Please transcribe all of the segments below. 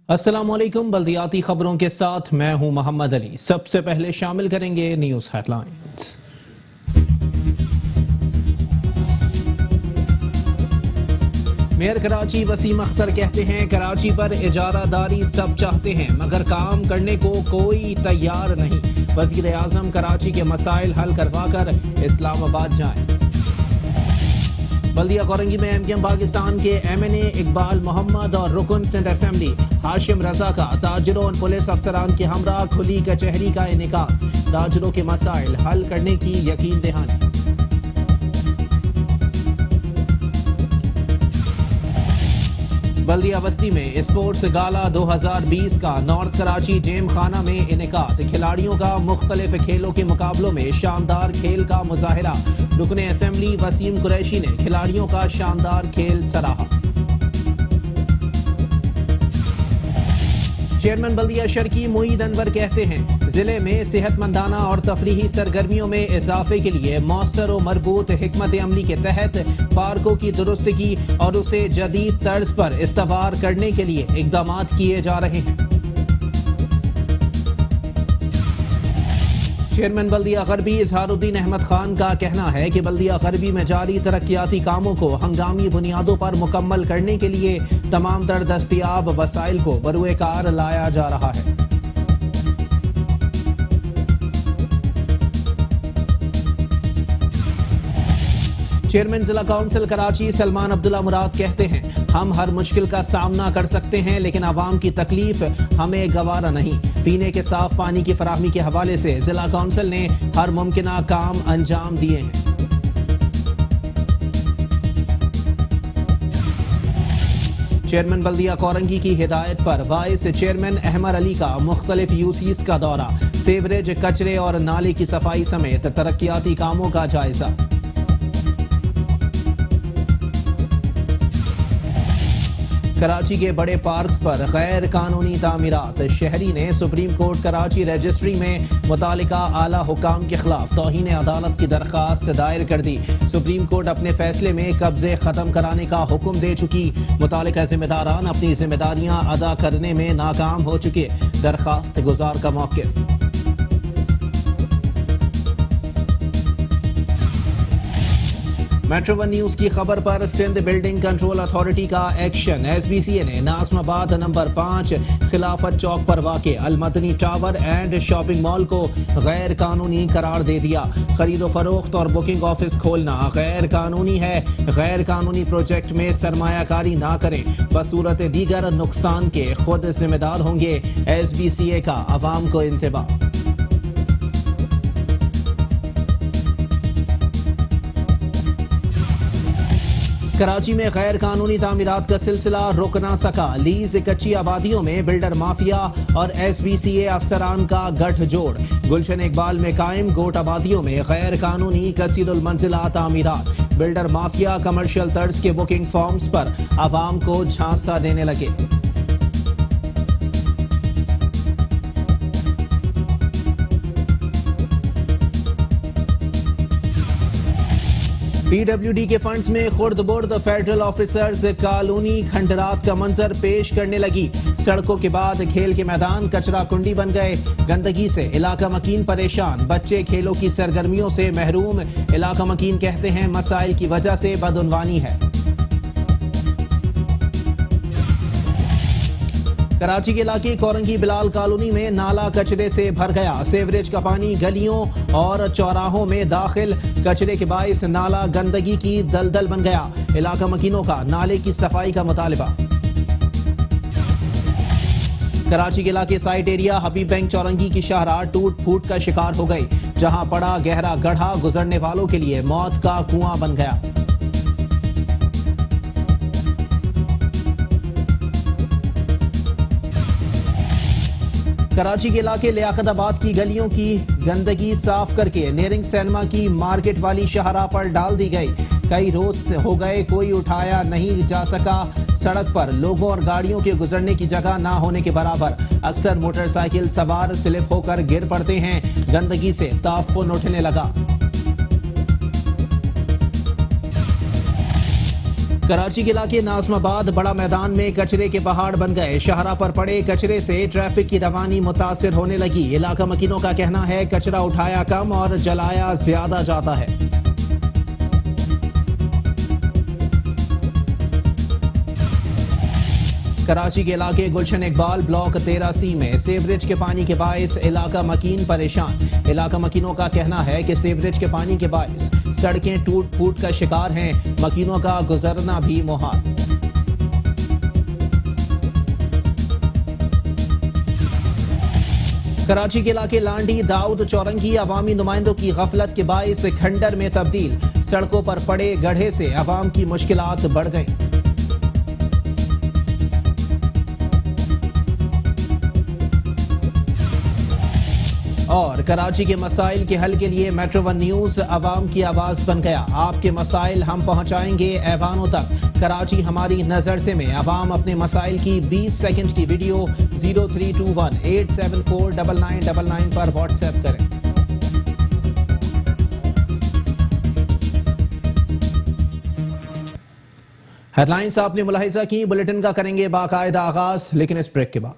अस्सलामुअलैकुम। बल्दियाती खबरों के साथ मैं हूं मोहम्मद अली। सबसे पहले शामिल करेंगे news headlines. Mayor Karachi Waseem Akhtar कहते हैं, कराची पर इजारादारी सब चाहते हैं मगर काम करने को कोई तैयार नहीं। वज़ीर आज़म कराची के मसाइल हल करवा कर इस्लामाबाद जाएं। बल्दिया कोरंगी में एमकेएम पाकिस्तान के एमएनए इकबाल मोहम्मद और रुकन सिंध असेंबली हाशिम रजा का ताजिरों और पुलिस अफसरान के हमरा खुली कचहरी का इनेकाद। ताजिरों के मसाइल हल करने की यकीन दहानी। बल्दिया बस्ती में स्पोर्ट्स गाला 2020 का नॉर्थ कराची जेम खाना में इनेकाद। खिलाड़ियों का मुख्तलिफ खेलों के मुकाबलों में शानदार खेल का मुजाहिरा। रुकने असेंबली वसीम कुरैशी ने खिलाड़ियों का शानदार खेल सराहा। चेयरमैन बल्दिया शर्की मुईद अनवर कहते हैं, जिले में सेहतमंदाना और तफरीही सरगर्मियों में इजाफे के लिए मौसर और मरबूत हिकमत अमली के तहत पार्कों की दुरुस्तगी और उसे जदीद तर्ज पर इस्तवार करने के लिए इकदाम किए जा रहे हैं। चेयरमैन बल्दिया गरबी इजहारुद्दीन अहमद खान का कहना है कि बल्दिया गरबी में जारी तरक्याती कामों को हंगामी बुनियादों पर मुकम्मल करने के लिए तमाम तर दस्तियाब वसाइल को बरूए कार लाया जा रहा है। चेयरमैन जिला काउंसिल कराची सलमान अब्दुल्ला मुराद कहते हैं, हम हर मुश्किल का सामना कर सकते हैं लेकिन आवाम की तकलीफ हमें गवारा नहीं। पीने के साफ पानी की फराहमी के हवाले से जिला काउंसिल ने हर मुमकिना काम अंजाम दिए हैं। चेयरमैन बल्दिया कोरंगी की हिदायत पर वाइस चेयरमैन अहमद अली का मुख्तलिफ यूसीज का दौरा। सेवरेज, कचरे और नाले की सफाई समेत तरक्याती कामों का जायजा। कराची के बड़े पार्क्स पर गैर कानूनी तामीरात। शहरी ने सुप्रीम कोर्ट कराची रजिस्ट्री में मुतालिका आला हुकाम के खिलाफ तौहीन अदालत की दरखास्त दायर कर दी। सुप्रीम कोर्ट अपने फैसले में कब्जे खत्म कराने का हुक्म दे चुकी। मुतालिका जिम्मेदारान अपनी जिम्मेदारियां अदा करने में नाकाम हो चुके। दरखास्त गुजार का मौक़िफ़। मेट्रो वन न्यूज की खबर पर सिंध बिल्डिंग कंट्रोल अथॉरिटी का एक्शन। एसबीसीए ने नाज़माबाद नंबर 5 खिलाफत चौक पर वाक़े Almadni tower and shopping mall को गैर कानूनी करार दे दिया। खरीदो फरोख्त और बुकिंग ऑफिस खोलना गैर कानूनी है। गैर कानूनी प्रोजेक्ट में सरमायाकारी ना करें, बसूरत दीगर नुकसान के खुद जिम्मेदार होंगे। एसबीसीए का अवाम को इंतबाह। कराची में गैर कानूनी तामीरात का सिलसिला रुक ना सका। लीज कच्ची आबादियों में बिल्डर माफिया और एसबीसीए अफसरान का गठजोड़। गुलशन इकबाल में कायम गोट आबादियों में गैर कानूनी कसीरुल मंजिला तामीरात। बिल्डर माफिया कमर्शियल तर्ज के बुकिंग फॉर्म्स पर आवाम को झांसा देने लगे। पीडब्ल्यूडी के फंड्स में खुर्द बुर्द फेडरल ऑफिसर्स कॉलोनी खंडरात का मंजर पेश करने लगी। सड़कों के बाद खेल के मैदान कचरा कुंडी बन गए। गंदगी से इलाका मकीन परेशान। बच्चे खेलों की सरगर्मियों से महरूम। इलाका मकीन कहते हैं मसाइल की वजह से बदउनवानी है। कराची के इलाके कोरंगी बिलाल कॉलोनी में नाला कचरे से भर गया। सेवरेज का पानी गलियों और चौराहों में दाखिल। कचरे के बाइस नाला गंदगी की दलदल बन गया। इलाका मकीनों का नाले की सफाई का मुतालिबा। कराची के इलाके साइट एरिया हबीब बैंक चौरंगी की शाहराह टूट फूट का शिकार हो गई। जहां पड़ा गहरा गड्ढा गुजरने वालों के लिए मौत का कुआं बन गया। कराची के इलाके लियाकताबाद की गलियों की गंदगी साफ करके नेरिंग सिनेमा की मार्केट वाली शाहराह पर डाल दी गई। कई रोज हो गए कोई उठाया नहीं जा सका। सड़क पर लोगों और गाड़ियों के गुजरने की जगह ना होने के बराबर। अक्सर मोटरसाइकिल सवार स्लिप होकर गिर पड़ते हैं। गंदगी से ताफुन उठने लगा। कराची के इलाके नाज़माबाद बड़ा मैदान में कचरे के पहाड़ बन गए। शाहरा पर पड़े कचरे से ट्रैफिक की रवानी मुतासिर होने लगी। इलाका मकीनों का कहना है कचरा उठाया कम और जलाया ज्यादा जाता है। कराची के इलाके गुलशन इकबाल ब्लॉक 13C में सीवरेज के पानी के बायस इलाका मकीन परेशान। इलाका मकीनों का कहना है कि सीवरेज के पानी के बायस सड़कें टूट फूट का शिकार हैं। मकीनों का गुजरना भी मुहाल। कराची के इलाके लांडी दाऊद चौरंगी अवामी नुमाइंदों की गफलत के बायस खंडर में तब्दील। सड़कों पर पड़े गड्ढे से अवाम की मुश्किलात बढ़ गईं। और कराची के मसाइल के हल के लिए मेट्रो वन न्यूज अवाम की आवाज बन गया। आपके मसाइल हम पहुंचाएंगे ऐवानों तक। कराची हमारी नजर से में अवाम अपने मसाइल की 20 सेकंड की वीडियो 0321-874-9999 पर व्हाट्सएप करें। हेडलाइंस आपने मुलाहिजा की। बुलेटिन का करेंगे बाकायदा आगाज, लेकिन इस ब्रेक के बाद।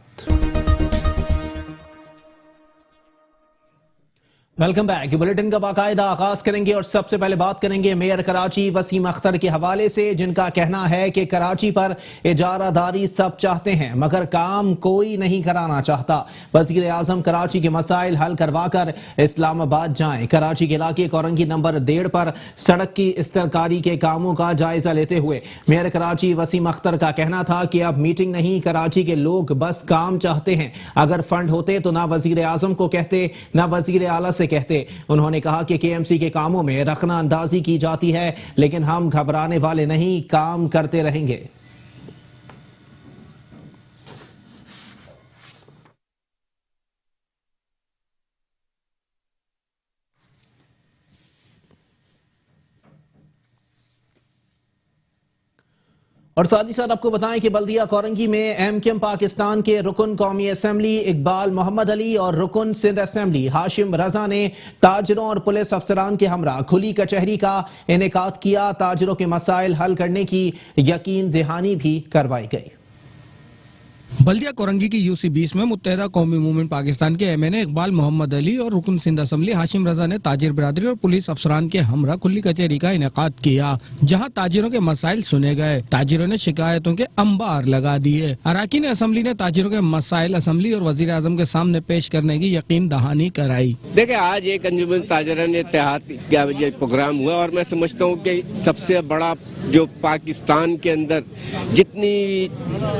Welcome back. बुलेटिन का बाकायदा आगाज करेंगे और सबसे पहले बात करेंगे मेयर कराची वसीम अख्तर के हवाले से, जिनका कहना है कि कराची पर इजारादारी सब चाहते हैं मगर काम कोई नहीं कराना चाहता। वजीर आजम कराची के मसाइल हल करवाकर इस्लामाबाद जाएं। कराची के इलाके कोरंगी नंबर 1.5 पर सड़क की इस्तेकारी के कामों का जायजा लेते हुए मेयर कराची वसीम अख्तर का कहना था कि अब मीटिंग नहीं, कराची के लोग बस काम चाहते हैं। अगर फंड होते तो ना वजीर आजम को कहते ना वजीर आला से कहते। उन्होंने कहा कि केएमसी के कामों में रखना अंदाजी की जाती है, लेकिन हम घबराने वाले नहीं, काम करते रहेंगे। और साथ ही साथ आपको बताएं कि बल्दिया कोरंगी में एमकेएम पाकिस्तान के रुकन कौमी असेंबली इकबाल मोहम्मद अली और रुकन सिंध असेंबली हाशिम रजा ने ताजरों और पुलिस अफसरान के हमरा खुली कचहरी का इनेकाद किया। ताजरों के मसाइल हल करने की यकीन दहानी भी करवाई गई। बल्दिया कोरंगी की UC20 में मुत्तहदा कौमी मूवमेंट पाकिस्तान के MNA इकबाल मोहम्मद अली और रुकन सिंध असेंबली हाशिम रजा ने ताजिर बिरादरी और पुलिस अफसरान के हमरा खुली कचहरी का इनेकाद किया, जहां ताजिरों के मसाइल सुने गए। ताजिरों ने शिकायतों के अंबार लगा दिए। अरकान असेंबली ने ताजिरों के मसाइल असेंबली और वजीर आजम के सामने पेश करने की यकीन दहानी कराई। देखिए, आज एक अंजुमन ताजरान इत्तेहाद का प्रोग्राम हुआ और मैं समझता हूँ कि सबसे बड़ा जो पाकिस्तान के अंदर जितनी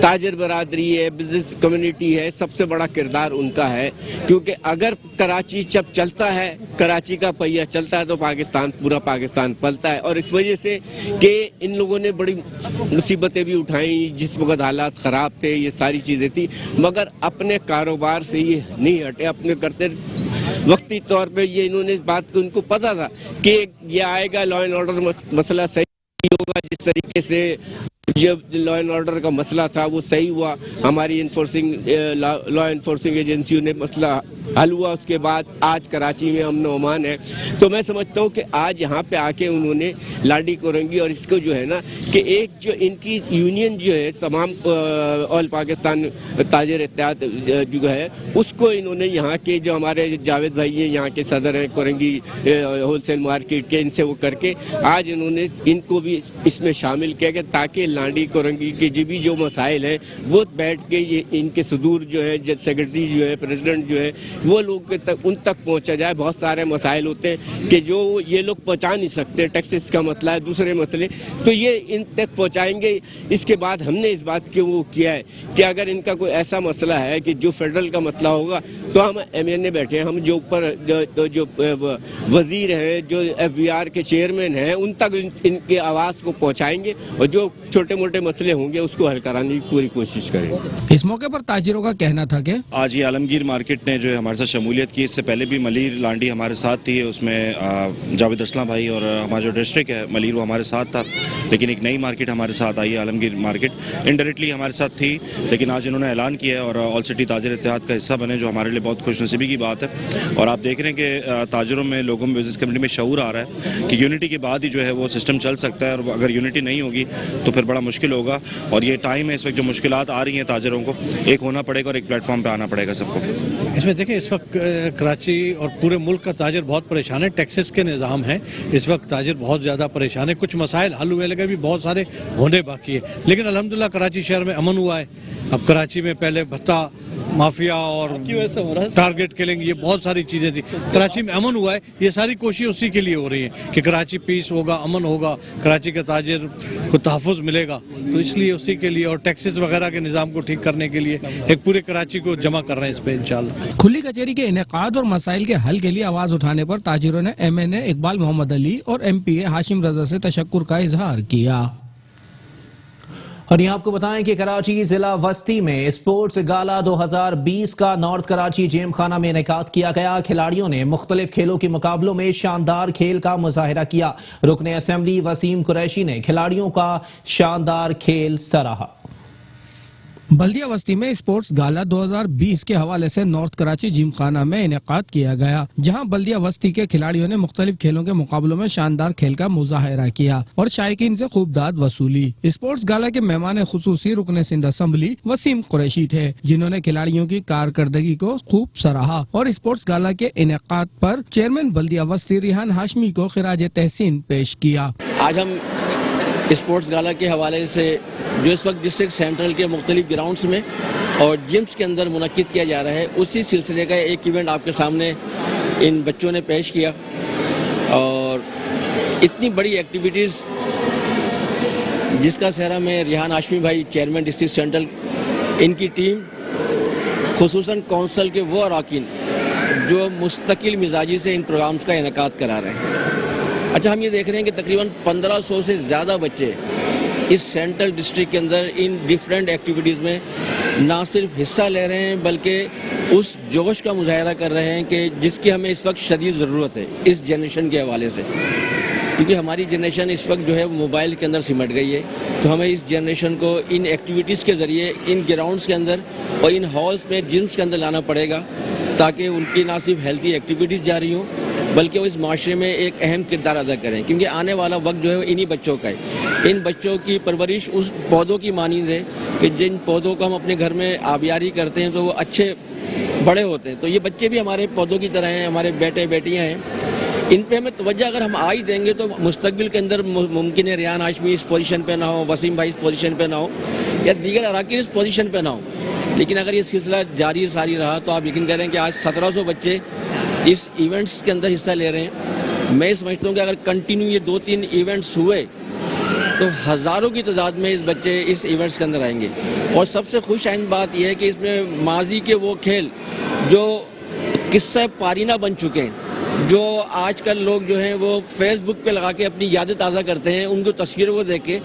ताजिर बरादरी है, बिजनेस कम्युनिटी है, सबसे बड़ा किरदार उनका है। क्योंकि अगर कराची जब चलता है, कराची का पहिया चलता है, तो पाकिस्तान पूरा पाकिस्तान पलता है। और इस वजह से कि इन लोगों ने बड़ी मुसीबतें भी उठाई, जिस वक्त हालात ख़राब थे, ये सारी चीज़ें थी, मगर अपने कारोबार से ये नहीं हटे। अपने करते वक्ती तौर पे ये इन्होंने इस बात को, उनको पता था कि ये आएगा, लॉ एंड ऑर्डर मसला सही होगा। जिस तरीके से जब लॉ एंड ऑर्डर का मसला था वो सही हुआ, हमारी लॉ एनफोर्सिंग एजेंसियों ने मसला हल हुआ। उसके बाद आज कराची में अमन ओमान है। तो मैं समझता हूँ कि आज यहाँ पे आके उन्होंने लाडी कोरंगी और इसको जो है ना कि एक जो इनकी यूनियन जो है तमाम ऑल पाकिस्तान ताजिर इत्तेहाद जो है, उसको इन्होंने यहाँ के जो हमारे जावेद भाई हैं, यहाँ के सदर हैं कोरंगी होलसेल मार्केट के, इनसे वो करके आज इन्होंने इनको भी इसमें शामिल किया गया, ताकि लाडी कोरंगी के जो मसाइल हैं वो बैठ के ये इनके सदूर जो है, सेक्रेटरी जो है, प्रेसिडेंट जो है, वो लोग उन तक पहुंचा जाए। बहुत सारे मसाइल होते हैं कि जो ये लोग पहुंचा नहीं सकते, टैक्सेस का मसला है, दूसरे मसले, तो ये इन तक पहुंचाएंगे। इसके बाद हमने इस बात के वो किया है कि अगर इनका कोई ऐसा मसला है कि जो फेडरल का मसला होगा, तो हम MNA बैठे हैं, हम जो ऊपर जो वजीर हैं, जो FBR के चेयरमैन हैं, उन तक इनके आवाज़ को पहुँचाएंगे। और जो छोटे छोटे मोटे मसले होंगे उसको हल कराने की पूरी कोशिश करेंगे। इस मौके पर ताजिरों का कहना था कि आज ये आलमगीर मार्केट ने जो है हमारे साथ शमूलियत की, इससे पहले भी मलीर लांडी हमारे साथ थी, उसमें जावेद असलम भाई और हमारा जो डिस्ट्रिक्ट है मलीर वो हमारे साथ था, लेकिन एक नई मार्केट हमारे साथ आई है आलमगीर मार्केट, इनडायरेक्टली हमारे साथ थी, लेकिन आज इन्होंने ऐलान किया है और ऑल सिटी ताजिर इत्तेहाद का हिस्सा बने, जो हमारे लिए बहुत खुशनसीबी की बात है। और आप देख रहे हैं कि ताजिरों में, लोगों में, बिजनेस कम्युनिटी में शऊर आ रहा है कि यूनिटी के बाद ही जो है वो सिस्टम चल सकता है, और अगर यूनिटी नहीं होगी तो फिर बड़ा मुश्किल होगा। और ये टाइम है, इस वक्त जो मुश्किलात आ रही हैं ताजिरों को, एक होना पड़ेगा और एक प्लेटफॉर्म पे आना पड़ेगा सबको। इसमें देखें, इस वक्त कराची और पूरे मुल्क का ताजिर बहुत परेशान है, टैक्सेस के निज़ाम है, इस वक्त ताजिर बहुत ज़्यादा परेशान है। कुछ मसाइल हल हुए लेकिन भी बहुत सारे होने बाकी है, लेकिन अल्हम्दुलिल्लाह कराची शहर में अमन हुआ है। अब कराची में पहले भत्ता माफिया और टारगेट किलिंग, ये बहुत सारी चीज़ें थी, कराची में अमन हुआ है। ये सारी कोशिश उसी के लिए हो रही है कि कराची पीस होगा, अमन होगा, कराची के ताजिर को तहफ़्फ़ुज़ मिलेगा, तो इसलिए उसी के लिए और टैक्सेस वगैरह के निज़ाम को ठीक करने के लिए एक पूरे कराची को जमा कर रहे हैं इस पर इंशाल्लाह। खुली कचहरी के इनेकाद और मसाइल के हल के लिए आवाज उठाने पर ताजिरों ने MNA इकबाल मोहम्मद अली और MPA हाशिम रजा से तशक्कुर का इजहार किया। और यहाँ आपको बताएं कि कराची जिला वस्ती में स्पोर्ट्स गाला 2020 का नॉर्थ कराची जेम खाना में इनेकाद किया गया। खिलाड़ियों ने मुख्तलिफ खेलों के मुकाबलों में शानदार खेल का मुजाहिरा किया। रुकने असेंबली वसीम कुरैशी ने खिलाड़ियों का शानदार खेल सराहा। बल्दिया वस्ती में स्पोर्ट्स गाला 2020 के हवाले से नॉर्थ कराची जिमखाना में इनेकाद किया गया, जहां बल्दिया वस्ती के खिलाड़ियों ने मुख्तलिफ खेलों के मुकाबलों में शानदार खेल का मुजाहिरा किया और शायकीन से खूब दाद वसूली। स्पोर्ट्स गाला के मेहमान खुसूसी रुकने सिंध असेंबली वसीम कुरैशी थे, जिन्होंने खिलाड़ियों की कारकर्दगी को खूब सराहा और स्पोर्ट्स गाला के इनेकाद पर चेयरमैन बल्दिया वस्ती रिहान हाशमी को खिराज तहसीन पेश किया। आज हम स्पोर्ट्स गाला के हवाले से जो इस वक्त डिस्ट्रिक्ट सेंट्रल के मुख्तलिफ ग्राउंड्स में और जिम्स के अंदर मुनक्किद किया जा रहा है, उसी सिलसिले का एक इवेंट आपके सामने इन बच्चों ने पेश किया। और इतनी बड़ी एक्टिविटीज़ जिसका सहरा में रिहान हाशमी भाई चेयरमैन डिस्ट्रिक्ट सेंट्रल, इनकी टीम खुसूसन कौंसल के वो अरकान जो मुस्तकिल मिजाजी से इन प्रोग्राम्स का इनेकाद करा रहे हैं। अच्छा, हम ये देख रहे हैं कि तकरीबन 1500 से ज़्यादा बच्चे इस सेंट्रल डिस्ट्रिक्ट के अंदर इन डिफरेंट एक्टिविटीज़ में ना सिर्फ हिस्सा ले रहे हैं बल्कि उस जोश का मुजाहरा कर रहे हैं कि जिसकी हमें इस वक्त शदीद ज़रूरत है इस जनरेशन के हवाले से, क्योंकि हमारी जनरेशन इस वक्त जो है मोबाइल के अंदर सिमट गई है। तो हमें इस जनरेशन को इन एक्टिविटीज़ के ज़रिए इन ग्राउंड्स के अंदर और इन हॉल्स में, जिम्स के अंदर लाना पड़ेगा, ताकि उनकी ना सिर्फ हेल्थी एक्टिविटीज़ जारी हों बल्कि वो इस माशरे में एक अहम किरदार अदा करें, क्योंकि आने वाला वक्त जो है इन्हीं बच्चों का है। इन बच्चों की परवरिश उस पौधों की मानींद है कि जिन पौधों को हम अपने घर में आबियारी करते हैं तो वो अच्छे बड़े होते हैं। तो ये बच्चे भी हमारे पौधों की तरह हैं, हमारे बेटे बेटियां हैं। इन पे हमें तवज्जो अगर हम आ ही देंगे तो मुस्तकबिल के अंदर मुमकिन है रिहान हाशमी इस पोजीशन पे ना हो, वसीम भाई इस पोजीशन पे ना हो, या दीगर अराकीन इस पोजीशन पे ना हो। लेकिन अगर ये सिलसिला जारी सारी रहा तो आप यकीन करें कि आज 1700 बच्चे इस इवेंट्स के अंदर हिस्सा ले रहे हैं। मैं समझता हूँ कि अगर कंटिन्यू ये 2-3 इवेंट्स हुए तो हज़ारों की तादाद में इस बच्चे इस इवेंट्स के अंदर आएंगे। और सबसे खुश आइंद बात यह है कि इसमें माजी के वो खेल जो किस्सा पारीना बन चुके हैं, जो आजकल लोग जो हैं वो फेसबुक पे लगा के अपनी यादें ताज़ा करते हैं, उनको तस्वीरों को देख के,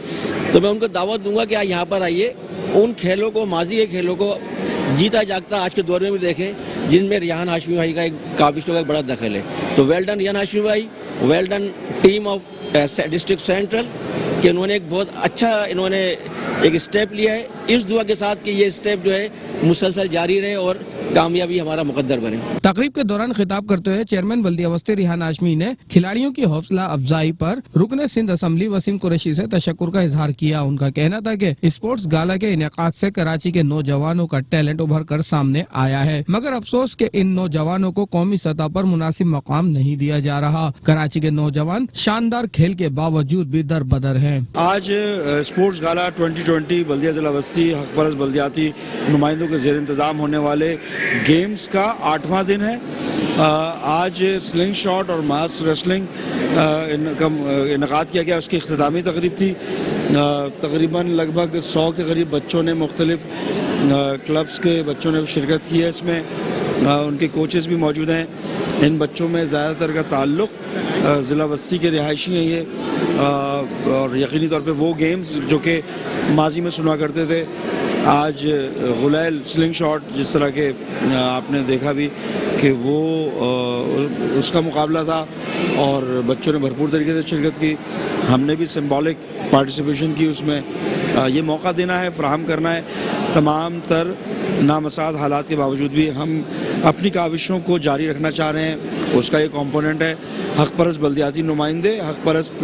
तो मैं उनको दावत दूंगा कि आज यहाँ पर आइए, उन खेलों को, माजी के खेलों को जीता जागता आज के दौर में भी देखें, जिनमें रिहान हाशमी भाई का एक काबिशों का बड़ा दखल है। तो वेल डन रिहान हाशमी भाई, well done team of district central कि उन्होंने एक बहुत अच्छा एक स्टेप लिया है। इस दुआ के साथ कि ये स्टेप जो है मुसलसल जारी रहे और कामयाबी हमारा मुकद्दर बने। तकरीब के दौरान खिताब करते हुए चेयरमैन बल्दिया वस्ती रिहान हाशमी ने खिलाड़ियों की हौसला अफजाई पर रुकने सिंध असेंबली वसीम कुरैशी से तशक्कुर का इजहार किया। उनका कहना था कि स्पोर्ट्स गाला के इनेकाद से कराची के नौजवानों का टैलेंट उभर कर सामने आया है, मगर अफसोस के इन नौजवानों को कौमी सतह पर मुनासिब मकाम नहीं दिया जा रहा। कराची के नौजवान शानदार खेल के बावजूद भी दर बदर हैं। आज स्पोर्ट्स गाला 2020 बल्दिया जिला वस्ती हक परस बल्दियाती नुमाइंदों के ज़ेर इंतज़ाम होने वाले गेम्स का 8वां दिन है। आज स्लिंग शॉट और मास रेसलिंग का इनेकाद किया गया, उसकी इख्तितामी तकरीब थी। तकरीबन लगभग 100 के करीब बच्चों ने, मुख्तलिफ क्लब्स के बच्चों ने शिरकत की है इसमें। उनके कोचेस भी मौजूद हैं। इन बच्चों में ज़्यादातर का ताल्लुक़ ज़िला वस्ती के रिहायशी हैं ये, और यकीनी तौर पे वो गेम्स जो कि माजी में सुना करते थे, आज गुलैल स्लिंग शॉट जिस तरह के आपने देखा भी कि वो उसका मुकाबला था और बच्चों ने भरपूर तरीके से शिरकत की। हमने भी सिंबॉलिक पार्टिसिपेशन की उसमें। ये मौका देना है, फराहम करना है। तमाम तर नामसाद हालात के बावजूद भी हम अपनी काविशों को जारी रखना चाह रहे हैं। उसका एक कंपोनेंट है हक़ परस्त बल्दियाती नुमाइंदे, हक़ परस्त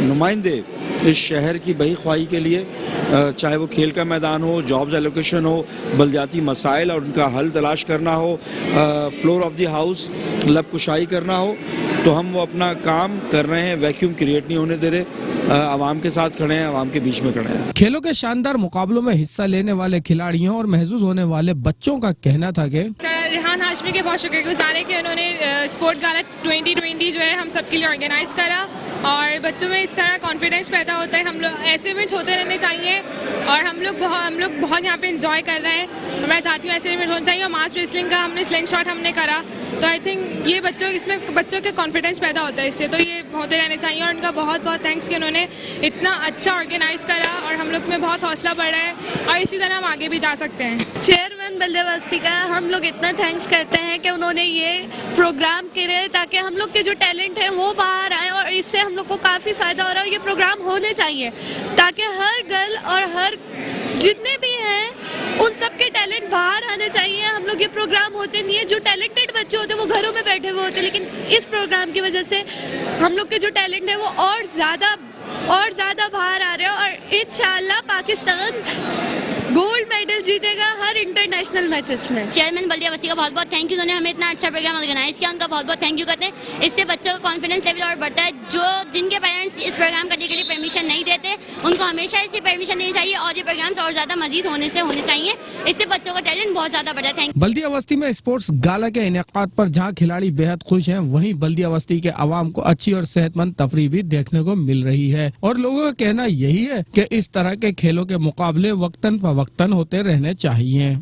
नुमाइंदे इस शहर की बही ख्वाही के लिए, चाहे वो खेल का मैदान हो, जॉब्स एलोकेशन हो, बल्दियाती मसाइल और उनका हल तलाश करना हो, फ्लोर ऑफ द हाउस लब कुशाई करना हो, तो हम वो अपना काम कर रहे हैं। वैक्यूम क्रिएट नहीं होने दे रहे, आवाम के साथ खड़े हैं, आवाम के बीच में खड़े हैं। खेलों के शानदार मुकाबलों में हिस्सा लेने वाले खिलाड़ियों और महसूस होने वाले बच्चों का कहना था कि रेहान हाशमी के बहुत शुक्रगुजार है कि उन्होंने स्पोर्ट गाला 2020 जो है हम सबके लिए ऑर्गेनाइज करा, और बच्चों में इस तरह कॉन्फिडेंस पैदा होता है। हम लोग ऐसे इवेंट्स होते रहने चाहिए, और हम लोग बहुत यहाँ पे एंजॉय कर रहे हैं। मैं चाहती हूँ ऐसे इवेंट्स होने चाहिए। और मास रेसलिंग का हमने स्लिंग शॉट हमने करा, तो आई थिंक ये इसमें बच्चों के कॉन्फिडेंस पैदा होता है इससे, तो ये होते रहने चाहिए। और उनका बहुत बहुत थैंक्स कि उन्होंने इतना अच्छा ऑर्गेनाइज करा, और हम लोग में बहुत हौसला बढ़ा है, और इसी तरह हम आगे भी जा सकते हैं। चेयरमैन बल्दिया बस्ती का हम लोग इतना थैंक्स करते हैं कि उन्होंने ये प्रोग्राम करे ताकि हम लोग के जो टैलेंट है वो बाहर आए, और इससे हम लोग को काफ़ी फ़ायदा हो रहा है। ये प्रोग्राम होने चाहिए ताकि हर गर्ल और हर जितने भी हैं उन सब के टैलेंट बाहर आने चाहिए। हम लोग ये प्रोग्राम होते नहीं है, जो टैलेंटेड बच्चे होते हैं वो घरों में बैठे हुए होते हैं, लेकिन इस प्रोग्राम की वजह से हम लोग के जो टैलेंट है वो और ज़्यादा बाहर आ रहे हैं, और इंशाल्लाह पाकिस्तान गोल्ड मेडल जीतेगा हर इंटरनेशनल मैचेस में। चेयरमैन बल्दिया बस्ती का बहुत बहुत थैंक यू, उन्होंने हमें इतना अच्छा प्रोग्राम ऑर्गेनाइज किया, उनका बहुत बहुत थैंक यू करते हैं। इससे बच्चों का कॉन्फिडेंस लेवल और बढ़ता है। जिनके पेरेंट्स इस प्रोग्राम करने के लिए परमिशन नहीं देते, उनको हमेशा इससे परमिशन देनी चाहिए, और ये प्रोग्राम्स और ज़्यादा मजीद होने चाहिए। इससे बच्चों का टैलेंट बहुत ज़्यादा बढ़ा है। बल्दिया बस्ती में स्पोर्ट्स गाला के इनेकाद पर जहां खिलाड़ी बेहद खुश हैं, वहीं बल्दिया बस्ती के अवाम को अच्छी और सेहतमंद तफरीह भी देखने को मिल रही है। और लोगों का कहना यही है कि इस तरह के खेलों के मुकाबले वक्तन फवक्तन होते रहने चाहिए।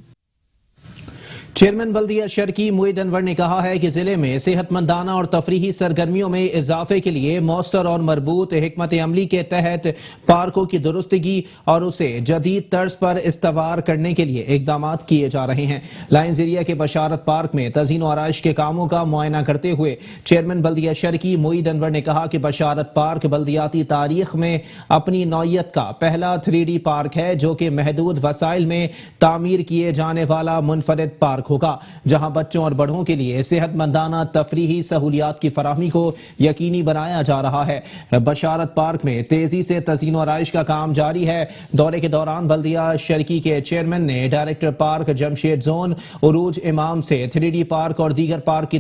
चेयरमैन बल्दिया शर्की मुईद अनवर ने कहा है कि जिले में सेहतमंदाना और तफरीही सरगर्मियों में इजाफे के लिए मौसर और मरबूत हिकमत अमली के तहत पार्कों की दुरुस्तगी और उसे जदीद तर्ज पर इस्तवार करने के लिए इकदाम किए जा रहे हैं। लायंस एरिया के बशारत पार्क में तज़ीन और आराइश के कामों का मुआयना करते हुए चेयरमैन बल्दिया शर्की मुईद अनवर ने कहा कि बशारत पार्क बल्दियाती तारीख में अपनी नौयत का पहला 3D पार्क है, जो कि महदूद वसाइल में तामीर किए जाने वाला मुनफरिद पार्क होगा, जहां बच्चों और बड़ों के लिए सेहतमंदाना तफरीही सहूलियात की फराहमी को यकीनी बनाया जा रहा है। बशारत पार्क में तेजी से तज़ीन और आराइश का काम जारी है। दौरे के दौरान बल्दिया शर्की के चेयरमैन ने डायरेक्टर पार्क जमशेद जोन उरूज इमाम से 3D पार्क और दीगर पार्क की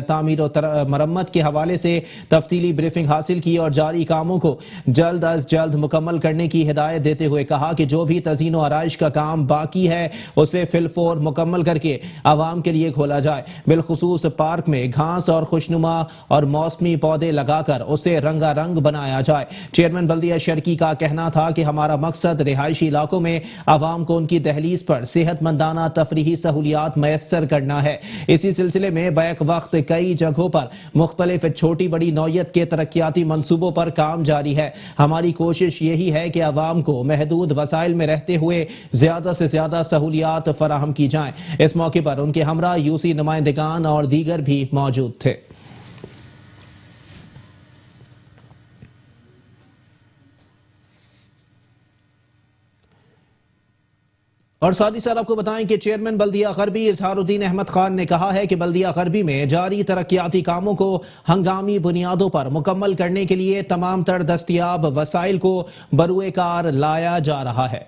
तामीर और मरम्मत के हवाले से तफसीली ब्रीफिंग हासिल की और जारी कामों को जल्द अज जल्द मुकम्मल करने की हिदायत देते हुए कहा कि जो भी तज़ीन और आराइश का काम बाकी है उसे फिलफोर मुकम्मल करके आवाम के लिए खोला जाए। बिलखुसूस पार्क में घास और खुशनुमा और मौसमी पौधे लगाकर उसे रंगारंग बनाया जाए। चेयरमैन बल्दिया शर्की का कहना था कि हमारा मकसद रिहायशी इलाकों में आवाम को उनकी दहलीज पर सेहतमंदाना तफरीही सहूलियात मैसर करना है। इसी सिलसिले में बैक वक्त कई जगहों पर मुख्तलिफ छोटी बड़ी नौयत के तरक्याती मंसूबों पर काम जारी है। हमारी कोशिश यही है कि आवाम को महदूद वसाइल में रहते हुए ज्यादा से ज्यादा सहूलियात फराहम की जाएं। इस मौके पर उनके हमरा यूसी नुमाइंदगान और दीगर भी मौजूद थे। और साथ ही साथ आपको बताएं कि चेयरमैन बल्दिया गरबी इजहारुद्दीन अहमद खान ने कहा है कि बल्दिया गरबी में जारी तरक्याती कामों को हंगामी बुनियादों पर मुकम्मल करने के लिए तमाम तर दस्तयाब वसाइल को बरूए कार लाया जा रहा है।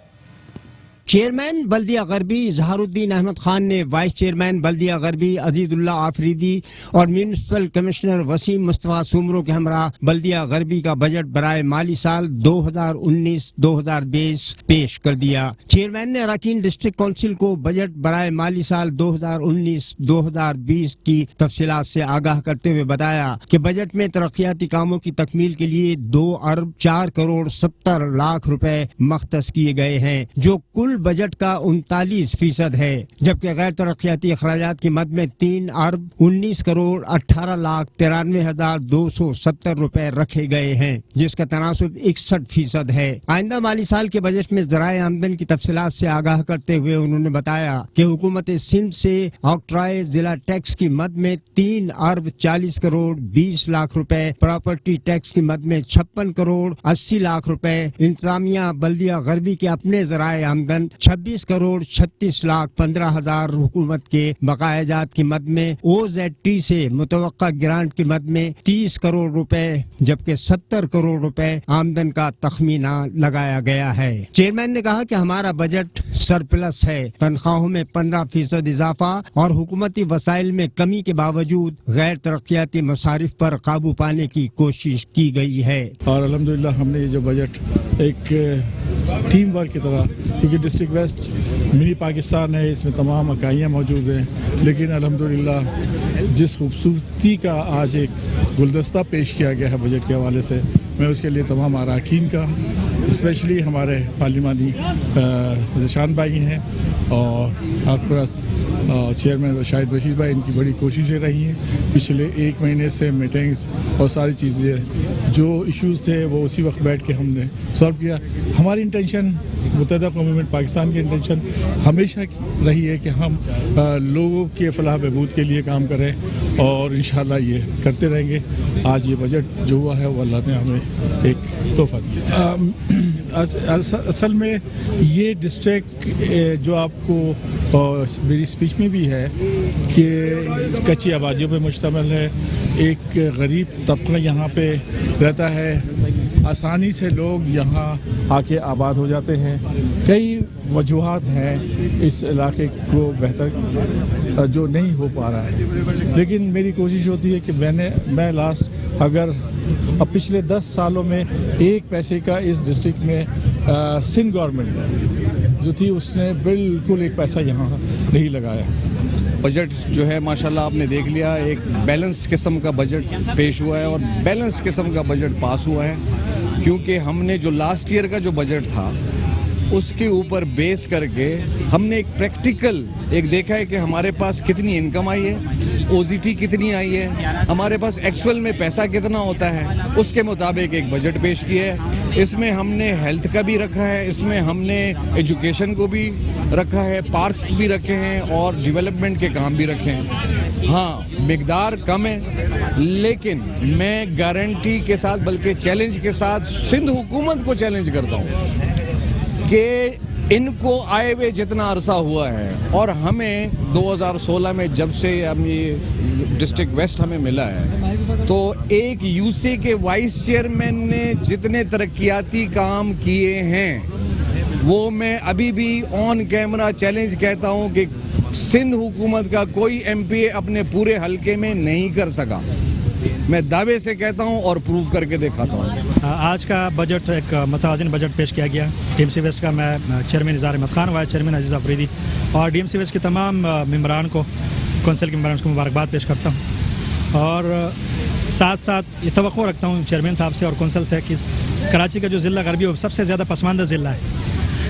चेयरमैन बल्दिया गरबी इजहारुद्दीन अहमद खान ने वाइस चेयरमैन बल्दिया गरबी अजीजुल्लाह आफरीदी और म्यूनिसिपल कमिश्नर वसीम मुस्तफा सुमरो के हमरा बल्दिया गरबी का बजट बराए माली साल 2019-2020 पेश कर दिया। चेयरमैन ने अराकीन डिस्ट्रिक्ट काउंसिल को बजट बराए माली साल 2019-2020 की तफसीलात से आगाह करते हुए बताया कि बजट में तरक्याती कामों की तकमील के लिए 2 अरब 4 करोड़ 70 लाख रुपए मख्तस किए गए हैं, जो कुल बजट का 39% है, जबकि गैर तरक्याती अखराजात की मद में 3 अरब 19 करोड़ 18,93,270 रुपए रखे गए हैं, जिसका तनासुब 61% है। आइंदा माली साल के बजट में ज़राए आमदन की तफसीलात से आगाह करते हुए उन्होंने बताया कि हुकूमत सिंध से ऑक्ट्राय जिला टैक्स की मद में 3 अरब 40 करोड़ 20 लाख रुपए, प्रॉपर्टी टैक्स की मद में 56 करोड़ 80 लाख रुपए, इंतजामिया बल्दिया गरबी के अपने ज़राए आमदन 26 करोड़ 36 लाख 15 हजार, हुकूमत के बकायाजात की मद में OZT से मुतवक्का ग्रांट की मद में 30 करोड़ रुपए, जबकि 70 करोड़ रुपए आमदन का तखमीना लगाया गया है। चेयरमैन ने कहा कि हमारा बजट सरप्लस है, तनख्वाहों में 15% इजाफा और हुकूमती वसाइल में कमी के बावजूद गैर तरक्याती मसारिफ पर काबू पाने की कोशिश की गई है। और अल्हम्दुलिल्लाह हमने ये जो बजट एक टीम वर्क की तरह, क्योंकि डिस्ट्रिक्ट वेस्ट मिनी पाकिस्तान है, इसमें तमाम इकाइयाँ मौजूद हैं, लेकिन अल्हम्दुलिल्लाह जिस खूबसूरती का आज एक गुलदस्ता पेश किया गया है बजट के हवाले से, मैं उसके लिए तमाम अरकान का, स्पेशली हमारे पार्लिमानी निशान भाई हैं और आपका चेयरमैन शाहिद बशीर भाई, इनकी बड़ी कोशिशें रही हैं पिछले 1 महीने से। मीटिंग्स और सारी चीज़ें जो इश्यूज़ थे वो उसी वक्त बैठ के हमने सॉल्व किया। हमारी इंटेंशन, मुत्तहदा कौमी मूवमेंट पाकिस्तान की इंटेंशन हमेशा रही है कि हम लोगों के फलाह बहबूद के लिए काम करें और इंशाल्लाह ये करते रहेंगे। आज ये बजट जो हुआ है वो अल्लाह ने हमें एक तोहफा दिया। असल में ये डिस्ट्रिक्ट जो आपको मेरी स्पीच में भी है कि कच्ची आबादियों पे मुश्तमिल है, एक गरीब तबका यहाँ पे रहता है, आसानी से लोग यहाँ आके आबाद हो जाते हैं। कई वजूहात हैं इस इलाके को बेहतर जो नहीं हो पा रहा है, लेकिन मेरी कोशिश होती है कि मैं लास्ट अगर अब पिछले 10 सालों में 1 पैसे का इस डिस्ट्रिक्ट में सिंध गवर्नमेंट जो थी उसने बिल्कुल 1 पैसा यहाँ नहीं लगाया। बजट जो है माशाल्लाह आपने देख लिया, एक बैलेंस्ड किस्म का बजट पेश हुआ है और बैलेंस्ड किस्म का बजट पास हुआ है, क्योंकि हमने जो लास्ट ईयर का जो बजट था उसके ऊपर बेस करके हमने एक प्रैक्टिकल एक देखा है कि हमारे पास कितनी इनकम आई है, OZT कितनी आई है, हमारे पास एक्चुअल में पैसा कितना होता है, उसके मुताबिक एक बजट पेश किया है। इसमें हमने हेल्थ का भी रखा है, इसमें हमने एजुकेशन को भी रखा है, पार्क्स भी रखे हैं और डेवलपमेंट के काम भी रखे हैं। हाँ, मिकदार कम है, लेकिन मैं गारंटी के साथ बल्कि चैलेंज के साथ सिंध हुकूमत को चैलेंज करता हूँ कि इनको आए हुए जितना अरसा हुआ है और हमें 2016 में जब से हम ये डिस्ट्रिक्ट वेस्ट हमें मिला है, तो एक यूसी के वाइस चेयरमैन ने जितने तरक्याती काम किए हैं वो मैं अभी भी ऑन कैमरा चैलेंज कहता हूँ कि सिंध हुकूमत का कोई MP अपने पूरे हलके में नहीं कर सका। मैं दावे से कहता हूं और प्रूव करके दिखाता हूं। आज का बजट एक मतवाज़िन बजट पेश किया गया। DMC वेस्ट का मैं चेयरमैन इज़हार अहमद खान, वाइस चेयरमैन अजीज़ अफरीदी और DMC वेस्ट के तमाम मेंबरान को, कौंसिल के मेंबरान को मुबारकबाद पेश करता हूं और साथ साथ ये तवक्को रखता हूं चेयरमैन साहब से और कौंसिल से कि कराची का जो ज़िला गरबी वो सबसे ज़्यादा पसमानदा ज़िला है।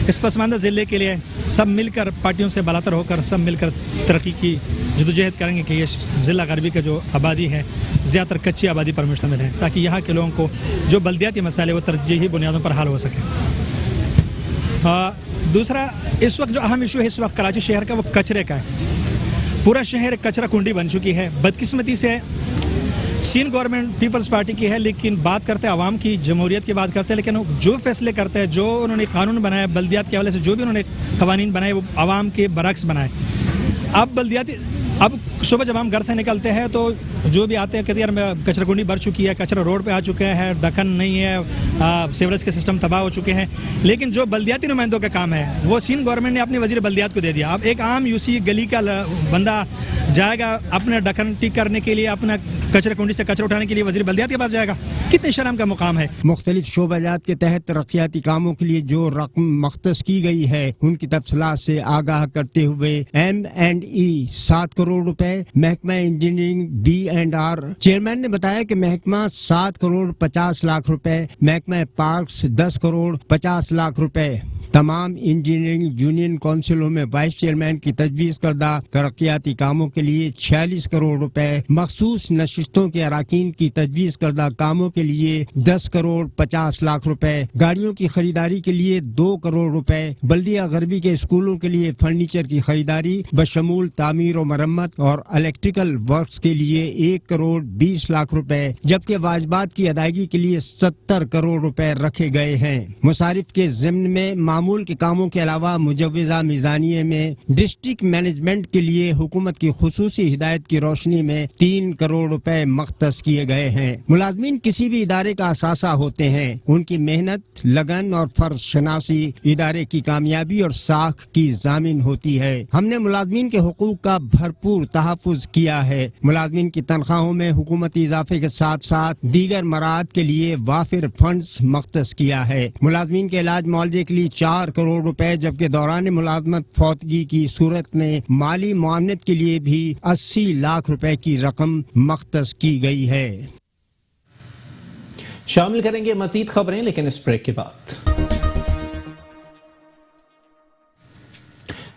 इस पसमानदा ज़िले के लिए सब मिलकर पार्टियों से बालातर होकर सब मिलकर तरक्की की जदोजहद करेंगे कि ये ज़िला गरबी का जो आबादी है ज़्यादातर कच्ची आबादी पर मुश्तमिल है, ताकि यहाँ के लोगों को जो बल्दियाती मसाले वो तरजीही बुनियादों पर हल हो सके। दूसरा, इस वक्त जो अहम इशू है इस वक्त कराची शहर का वो कचरे का है। पूरा शहर कचरा कुंडी बन चुकी है। बदकिस्मती से सिंध गवर्नमेंट पीपल्स पार्टी की है, लेकिन बात करते हैं आवाम की, जमहूरियत की बात करते हैं, लेकिन जो फैसले करते हैं, जो उन्होंने कानून बनाया बल्दियात के हवाले से, जो भी उन्होंने कवानीन बनाए वो आवाम के बरक्स बनाए। अब सुबह जब हम घर से निकलते हैं तो जो भी आते हैं कहते हैं यार कचरा कुंडी भर चुकी है, कचरा रोड पे आ चुके हैं, ढक्कन नहीं है, सीवरेज के सिस्टम तबाह हो चुके हैं। लेकिन जो बल्दियाती नुमाइंदों का काम है वो सिंध गवर्नमेंट ने अपने वजीर बल्दियात को दे दिया। अब एक आम यूसी गली का बंदा जाएगा अपने ढक्कन ठीक करने के लिए, अपना कचरा कुंडी से कचरा उठाने के लिए वजीर बल्दियात के पास जाएगा? कितने शर्म का मुकाम है। मुख्तलिफ शोबाजात के तहत तरक्याती कामों के लिए जो रकम मख्तस की गई है उनकी तफसीलात से आगाह करते हुए M&E 7 करोड़ रुपए, महकमा इंजीनियरिंग B&R चेयरमैन ने बताया कि महकमा 7 करोड़ 50 लाख रुपए, महकमा पार्क्स 10 करोड़ 50 लाख रुपए, तमाम इंजीनियरिंग यूनियन काउंसिलों में वाइस चेयरमैन की तजवीज़ करदा तरक्याती कामों के लिए 46 करोड़ रुपए, मखसूस नशिस्तों के अराकीन की तजवीज़ करदा कामों के लिए 10 करोड़ 50 लाख रुपए, गाड़ियों की खरीदारी के लिए 2 करोड़ रुपए, बल्दिया गरबी के स्कूलों के लिए फर्नीचर की खरीदारी बशमूल तामीर और मरम्मत और इलेक्ट्रिकल वर्क्स के लिए 1 करोड़ 20 लाख रुपए, जबकि वाजबात की अदायगी के लिए 70 करोड़ रुपए रखे गए हैं। मुसारिफ के ज़िम्न में मामूल के कामों के अलावा मुजव्वज़ा मीज़ानिये में डिस्ट्रिक्ट मैनेजमेंट के लिए हुकूमत की खुसूसी हिदायत की रोशनी में 3 करोड़ रुपए मख्तस किए गए हैं। मुलाजमीन किसी भी इदारे का असासा होते हैं। उनकी मेहनत, लगन और फर्ज शनासी इदारे की कामयाबी और साख की जामिन होती है। हमने मुलाजमीन के हुकूक का भरपूर तहफ़्फ़ुज़ किया है। मुलाजमीन की तनख्वाहों में हुकूमती इजाफे के साथ साथ दीगर मराद के लिए वाफिर फंड्स मख्तस किया है। मुलाजमीन के इलाज मुआवजे के लिए 4 करोड़ रुपए, जबकि दौरान मुलाजमत फौतगी की सूरत में माली मुआवनत के लिए भी 80 लाख रुपए की रकम मख्तस की गई है। शामिल करेंगे मजीद खबरें, लेकिन इस ब्रेक के बाद।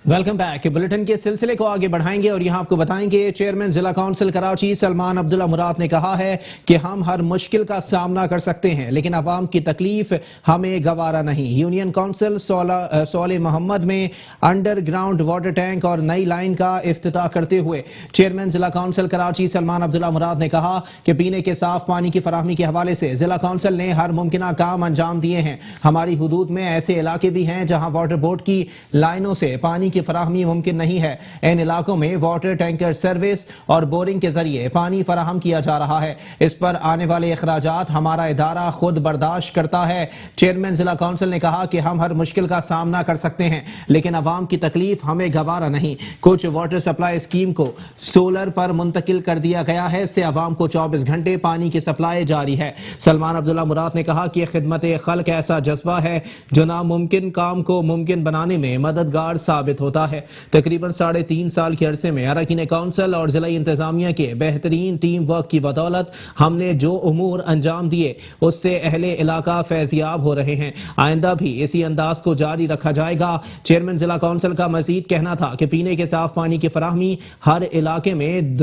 Welcome back. बुलेटिन के सिलसिले को आगे बढ़ाएंगे और यहां आपको बताएंगे चेयरमैन जिला काउंसिल कराची सलमान अब्दुल्ला मुराद ने कहा है कि हम हर मुश्किल का सामना कर सकते हैं, लेकिन अवाम की तकलीफ हमें गवारा नहीं। यूनियन काउंसिल सोले मोहम्मद में अंडरग्राउंड वाटर टैंक और नई लाइन का इफ्तिताह करते हुए चेयरमैन जिला काउंसिल कराची सलमान अब्दुल्ला मुराद ने कहा कि पीने के साफ पानी की फराहमी के हवाले से जिला काउंसिल ने हर मुमकिन काम अंजाम दिए हैं। हमारी हुदूद में ऐसे इलाके भी हैं जहां वाटर बोर्ड की लाइनों से पानी की फराहमी मुमकिन नहीं है। इन इलाकों में वाटर टैंकर सर्विस और बोरिंग के जरिए पानी फराहम किया जा रहा है। इस पर आने वाले अखराजात हमारा इदारा खुद बर्दाश्त करता है। चेयरमैन जिला काउंसिल ने कहा कि हम हर मुश्किल का सामना कर सकते हैं, लेकिन अवाम की तकलीफ हमें गवारा नहीं। कुछ वाटर सप्लाई स्कीम को सोलर पर मुंतकिल कर दिया गया है, इससे अवाम को 24 घंटे पानी की सप्लाई जारी है। सलमान अब्दुल्ला मुराद ने कहा कि खिदमत खल्क ऐसा जज्बा है जो नामुमकिन काम को मुमकिन बनाने में मददगार साबित होता है। तकरीबन 3.5 साल के अरसे में अरकान काउंसिल और जिला इंतजामिया के बेहतरीन टीम वर्क की बदौलत हमने जो उमूर अंजाम दिए उससे अहले इलाका फैजियाब हो रहे हैं। आइंदा भी इसी अंदाज को जारी रखा जाएगा। चेयरमैन जिला काउंसिल का मजीद कहना था कि पीने के साफ पानी की फराहमी हर इलाके में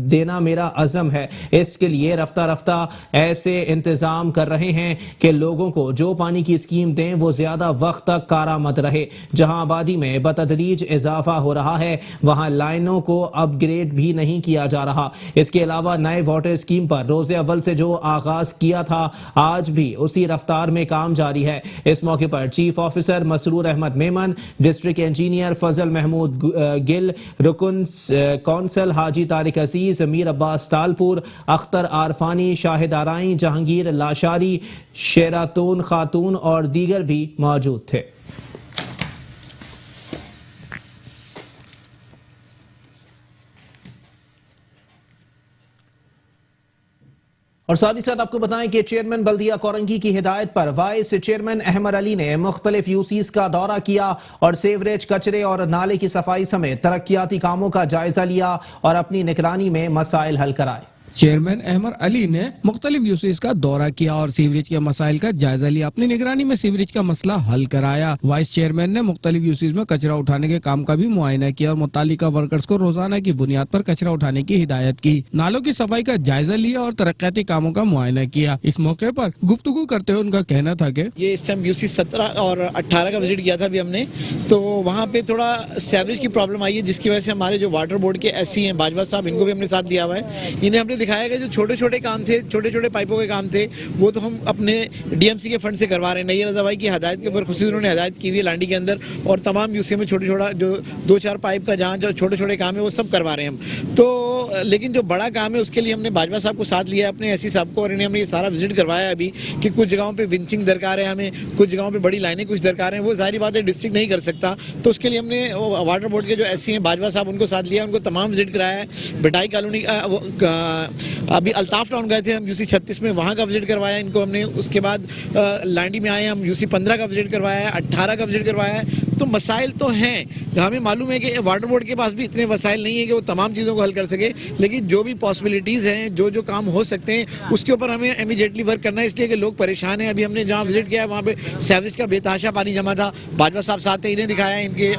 देना मेरा अज़म है। इसके लिए रफ्ता रफ्ता ऐसे इंतजाम कर रहे हैं कि लोगों को जो पानी की स्कीम दें वो ज्यादा वक्त तक कारामद रहे। जहां आबादी में बतदरीज इजाफा हो रहा है, वहां लाइनों को अपग्रेड भी नहीं किया जा रहा। इसके अलावा नए वाटर स्कीम पर रोजे अव्वल से जो आगाज किया था, आज भी उसी रफ्तार में काम जारी है। इस मौके पर chief officer Masroor Ahmed Memon, district engineer Fazal Mahmood Gill, रुकन कौंसल हाजी तारिक अजीज, मीर अब्बास तालपुर, अख्तर आरफानी, शाहिद आराई, जहांगीर लाशारी, शेरातून खातून और दीगर भी मौजूद थे। और साथ ही साथ आपको बताएं कि चेयरमैन बल्दिया कोरंगी की हिदायत पर वाइस चेयरमैन अहमद अली ने मुख्तलिफ यूसीज का दौरा किया और सेवरेज, कचरे और नाले की सफाई समेत तरक्याती कामों का जायजा लिया और अपनी निगरानी में मसाइल हल कराए। चेयरमैन अहमद अली ने मुख्तलिफ यूसीज का दौरा किया और सीवरेज के मसाइल का जायजा लिया। अपनी निगरानी में सीवरेज का मसला हल कराया। वाइस चेयरमैन ने मुख्तलिफ यूसीज में कचरा उठाने के काम का भी मुआयना किया और मुतालिका वर्कर्स को रोजाना की बुनियाद पर कचरा उठाने की हिदायत की। नालों की सफाई का जायजा लिया और तरक्याती कामों का मुआयना किया। इस मौके पर गुफ्तगू करते हुए उनका कहना था कि ये इस टाइम यूसी 17 और 18 का विजिट किया था अभी हमने, तो वहाँ पे थोड़ा सीवरेज की प्रॉब्लम आई है, जिसकी वजह से हमारे जो वाटर बोर्ड के एससी हैं बाजवा साहब, इनको भी हमने साथ दिया हुआ है। इन्हें हमने दिखाया कि जो छोटे छोटे काम थे, छोटे छोटे पाइपों के काम थे, वो तो हम अपने डीएमसी के फंड से करवा रहे हैं। नई रजा भाई की हदायत के ऊपर खुशी उन्होंने हदायत की हुई है लांडी के अंदर, और तमाम यूसी में छोटे छोटा जो 2-4 पाइप का जहाँ जो छोटे छोटे काम है वो सब करवा रहे हैं हम। तो लेकिन जो बड़ा काम है उसके लिए हमने बाजवा साहब को साथ लिया, अपने एससी साहब को, और इन्हें हमने ये सारा विजिट करवाया अभी कि कुछ जगहों पे विंचिंग दरकार है, हमें कुछ जगहों पे बड़ी लाइनें कुछ दरकार हैं। वो जाहिर बात है डिस्ट्रिक्ट नहीं कर सकता, तो उसके लिए हमने वाटर बोर्ड के जो एससी हैं बाजवा साहब, उनको साथ लिया, उनको तमाम विजिट कराया है। बिटाई कॉलोनी अभी अल्ताफ टाउन गए थे हम यूसी 36 में, वहाँ का विजिट करवाया इनको हमने। उसके बाद लांडी में आए हम, यूसी 15 का विजिट करवाया है, 18 का विजिट करवाया है। तो मसाइल तो हैं, हमें मालूम है कि वाटर बोर्ड के पास भी इतने वसाइल नहीं है कि वो तमाम चीज़ों को हल कर सके, लेकिन जो भी पॉसिबिलिटीज़ हैं, जो काम हो सकते हैं उसके ऊपर हमें इमीडिएटली वर्क करना है, इसलिए कि लोग परेशान हैं। अभी हमने जहाँ विजिट किया है वहाँ पे सीवरेज का बेतहाशा पानी जमा था, बाजवा साहब साथ थे, इन्हें दिखाया, इनके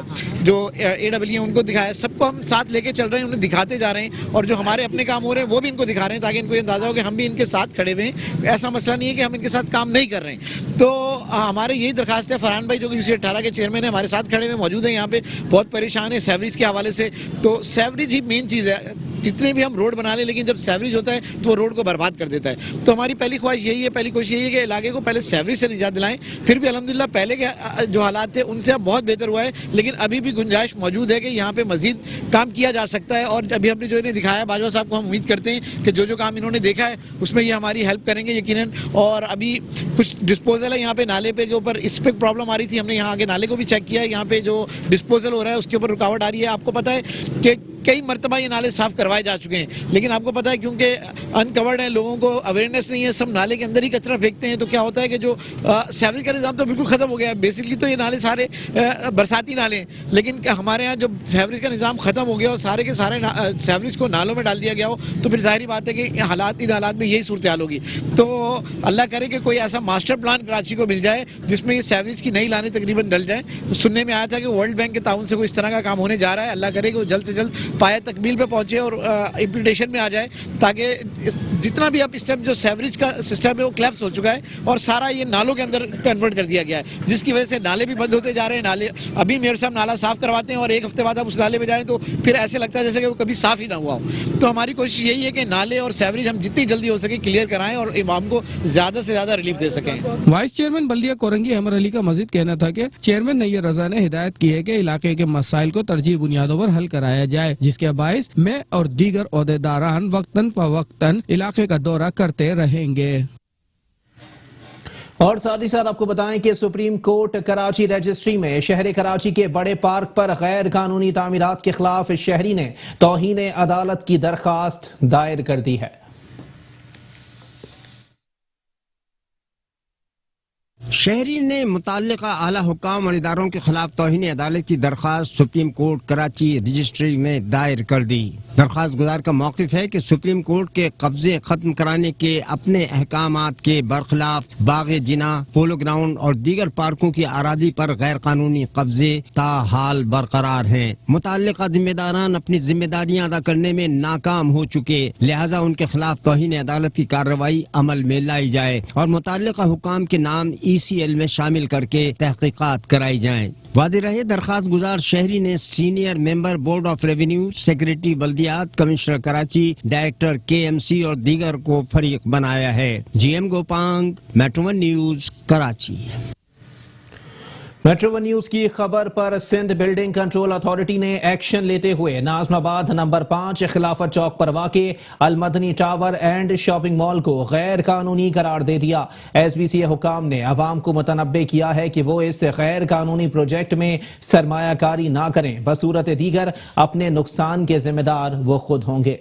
जो AW हैं उनको दिखाया, सबको हम साथ लेके चल रहे हैं, उन्हें दिखाते जा रहे हैं, और जो हमारे अपने काम हो रहे हैं वो भी इनको दिखा रहे हैं, ताकि इनको अंदाजा हो कि हम भी इनके साथ खड़े हुए हैं। ऐसा मसला नहीं है कि हम इनके साथ काम नहीं कर रहे हैं। तो हमारे यही दरखास्त है, फरहान भाई जो कि UC18 के चेयरमैन है हमारे साथ खड़े हुए मौजूद हैं, यहाँ पे बहुत परेशान है सीवरेज के हवाले से। तो सीवरेज ही मेन चीज़ है, जितने भी हम रोड बना लें, लेकिन जब सीवरेज होता है तो वो रोड को बर्बाद कर देता है। तो हमारी पहली ख्वाहिश यही है, पहली कोशिश यही है कि इलाके को पहले सीवरेज से निजात दिलाएं। फिर भी अल्हम्दुलिल्लाह पहले के जो हालात थे उनसे अब बहुत बेहतर हुआ है, लेकिन अभी भी गुंजाइश मौजूद है कि यहाँ पे मजीद काम किया जा सकता है। और अभी हमने जो इन्हें दिखाया बाजवा साहब को, हम उम्मीद करते हैं कि जो काम इन्होंने देखा है उसमें ये हमारी हेल्प करेंगे यकीनन। और अभी कुछ डिस्पोजल है यहाँ पे, नाले पे के ऊपर इस पर प्रॉब्लम आ रही थी, हमने यहाँ आगे नाले को भी चेक किया है, यहाँ पे जो डिस्पोजल हो रहा है उसके ऊपर रुकावट आ रही है। आपको पता है कि कई मरतबा ये नाले साफ करवाए जा चुके हैं, लेकिन आपको पता है क्योंकि अनकवर्ड है, लोगों को अवेयरनेस नहीं है, सब नाले के अंदर ही कचरा फेंकते हैं। तो क्या होता है कि जो सीवरेज का निज़ाम तो बिल्कुल ख़त्म हो गया है। बेसिकली तो ये नाले सारे बरसाती नाले हैं, लेकिन हमारे यहाँ जब सीवरेज का निज़ाम ख़त्म हो गया और सारे के सारे सीवरेज को नालों में डाल दिया गया हो, तो फिर जाहिर बात है कि इन हालात में यही सूरत हाल होगी। तो अल्लाह करे कि कोई ऐसा मास्टर प्लान कराची को मिल जाए जिसमें ये सीवरेज की नई लाने तकरीबन डल जाए। तो सुनने में आया था कि वर्ल्ड बैंक के ताउन से कोई इस तरह का काम होने जा रहा है। अल्लाह करे कि वो जल्द से जल्द पाया तकमील पे पहुंचे और इम्प्लीमेंटेशन में आ जाए, ताकि जितना भी अब इस टाइम जो सीवरेज का सिस्टम है वो क्लैप्स हो चुका है और सारा ये नालों के अंदर कन्वर्ट कर दिया गया है, जिसकी वजह से नाले भी बंद होते जा रहे हैं। नाले अभी मेयर साहब नाला साफ करवाते हैं और एक हफ्ते बाद आप उस नाले में जाएं तो फिर ऐसे लगता है जैसे कि वो कभी साफ ही ना हुआ हो। तो हमारी कोशिश यही है कि नाले और सीवरेज हम जितनी जल्दी हो सके क्लियर कराएं और इमाम को ज्यादा से ज्यादा रिलीफ दे सकें। वाइस चेयरमैन बल्दिया कोरंगी अमर अली का मजीद कहना था कि चेयरमैन नैयर रजा ने हिदायत की है कि इलाके के मसाइल को तरजीही बुनियादों पर हल कराया जाए, जिसके बायस मैं और दीगर ओहदेदारान वक्तन फवक्तन इलाके का दौरा करते रहेंगे। और साथ ही साथ आपको बताएं कि सुप्रीम कोर्ट कराची रजिस्ट्री में शहर कराची के बड़े पार्क पर गैर कानूनी तामीरात के खिलाफ शहरी ने तौहीन अदालत की दरखास्त दायर कर दी है। शहरी ने मुतल्लिका आला हुक्काम और इदारों के खिलाफ तौहीन अदालत की दरखास्त सुप्रीम कोर्ट कराची रजिस्ट्री में दायर कर दी। दरखास्त गुजार का मौक़िफ़ है कि सुप्रीम कोर्ट के कब्जे खत्म कराने के अपने अहकामात के बरखिलाफ बाग़े जिना, पोलो ग्राउंड और दीगर पार्कों की आरादी पर गैर कानूनी कब्जे ताहाल बरकरार हैं। मुतल्लिका जिम्मेदारान अपनी जिम्मेदारियां अदा करने में नाकाम हो चुके, लिहाजा उनके खिलाफ तौहीन अदालत की कार्रवाई अमल में लाई जाए और मुतल्लिका हुक्काम के नाम ECL में शामिल करके तहकीकात कराई जाएं। वादे रहे दरखास्त गुजार शहरी ने senior member board of revenue, secretary बल्दियात, कमिश्नर कराची, डायरेक्टर KMC और दीगर को फरीक बनाया है। GM Gopang, metro 1 news, Karachi. Metro 1 news की खबर पर सिंध बिल्डिंग कंट्रोल अथॉरिटी ने एक्शन लेते हुए नाज़माबाद नंबर 5 खिलाफत चौक पर वाक़े Almadni tower and shopping mall को गैर कानूनी करार दे दिया। SBCA हुकाम ने अवाम को मुतनब्बे किया है कि वो इस गैर कानूनी प्रोजेक्ट में सरमायाकारी ना करें, बसूरत दीगर अपने नुकसान के जिम्मेदार वो खुद होंगे।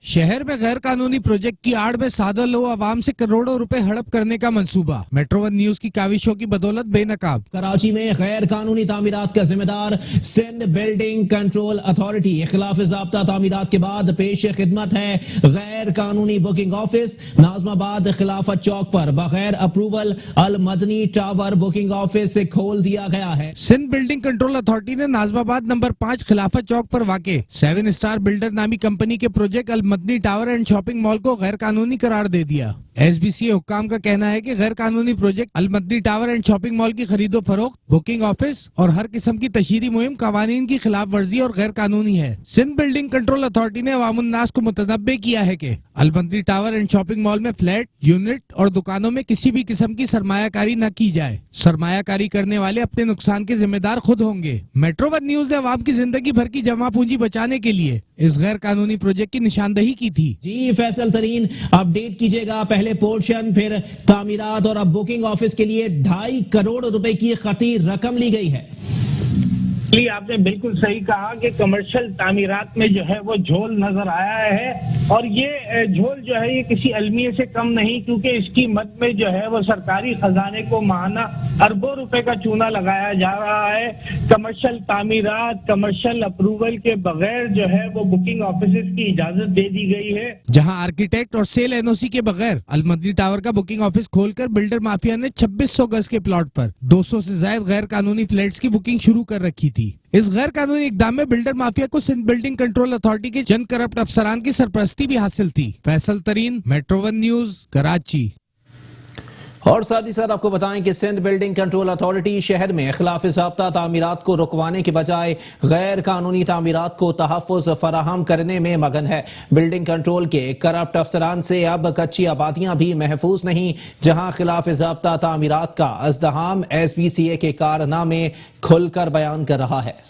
शहर में गैर कानूनी प्रोजेक्ट की आड़ में सादा लो आवाम से करोड़ों रुपए हड़प करने का मंसूबा मेट्रो 1 न्यूज की काविशों की बदौलत बेनकाब। कराची में गैर कानूनी तामीरात का जिम्मेदार सिंध बिल्डिंग कंट्रोल अथॉरिटी खिलाफ ज़ाब्ता तामीरात के बाद पेश खिदमत है गैर कानूनी बुकिंग ऑफिस। नाज़माबाद खिलाफत चौक पर बगैर अप्रूवल अल मदनी टावर बुकिंग ऑफिस से खोल दिया गया है। सिंध बिल्डिंग कंट्रोल अथॉरिटी ने नाज़माबाद नंबर 5 खिलाफत चौक पर वाक़े 7 स्टार बिल्डर नामी कंपनी के project Al Madani tower and shopping mall को गैर कानूनी करार दे दिया। SBCA हुक्काम का कहना है कि गैर कानूनी project Al Madani tower and shopping mall की खरीदो फरोख्त, बुकिंग ऑफिस और हर किस्म की तशहीरी मुहिम कवानीन की खिलाफ वर्जी और गैर कानूनी है। सिंध बिल्डिंग कंट्रोल अथॉरिटी ने अवामुन्नास को मुतनब्बे किया है कि Al Madani tower and shopping mall में फ्लैट, यूनिट और दुकानों में किसी भी किस्म की सरमायाकारी न की जाए। सरमायाकारी करने वाले अपने नुकसान के जिम्मेदार खुद होंगे। मेट्रो 1 न्यूज ने अवाम की जिंदगी भर की जमा पूंजी बचाने के लिए इस गैर कानूनी प्रोजेक्ट की निशानदही की थी। जी फैसल तरीन अपडेट कीजिएगा। पहले पोर्शन, फिर तामीरात और अब बुकिंग ऑफिस के लिए 2.5 करोड़ रुपए की खती रकम ली गई है। आपने बिल्कुल सही कहा कि कमर्शियल तामीरात में जो है वो झोल नजर आया है और ये झोल जो है ये किसी अलमिये से कम नहीं, क्योंकि इसकी मद में जो है वो सरकारी खजाने को माहाना अरबों रुपए का चूना लगाया जा रहा है। कमर्शियल तामीरात कमर्शियल अप्रूवल के बगैर जो है वो बुकिंग ऑफिसेज की इजाजत दे दी गई है। जहां आर्किटेक्ट और सेल एनओसी के बगैर अलमदनी टावर का बुकिंग ऑफिस खोलकर बिल्डर माफिया ने 2600 गज के प्लॉट पर 200 से ज्यादा गैर कानूनी फ्लैट्स की बुकिंग शुरू कर रखी थी। इस गैर कानूनी इकदाम में बिल्डर माफिया को सिंध बिल्डिंग कंट्रोल अथॉरिटी के चंद करप्ट अफसरान की सरपरस्ती भी हासिल थी। फैसल तरीन, मेट्रो 1 न्यूज, कराची। और साथ ही साथ आपको बताएं कि सिंध बिल्डिंग कंट्रोल अथॉरिटी शहर में खिलाफ ज़ाब्ता तामीरात को रुकवाने के बजाय गैर कानूनी तामीरात को तहफ़्फ़ुज़ फराहम करने में मगन है। बिल्डिंग कंट्रोल के करप्ट अफसरान से अब कच्ची आबादियां भी महफूज नहीं, जहां खिलाफ ज़ाब्ता तामीरात का अज़्दहाम SBCA के कारनामे खुलकर बयान कर रहा है।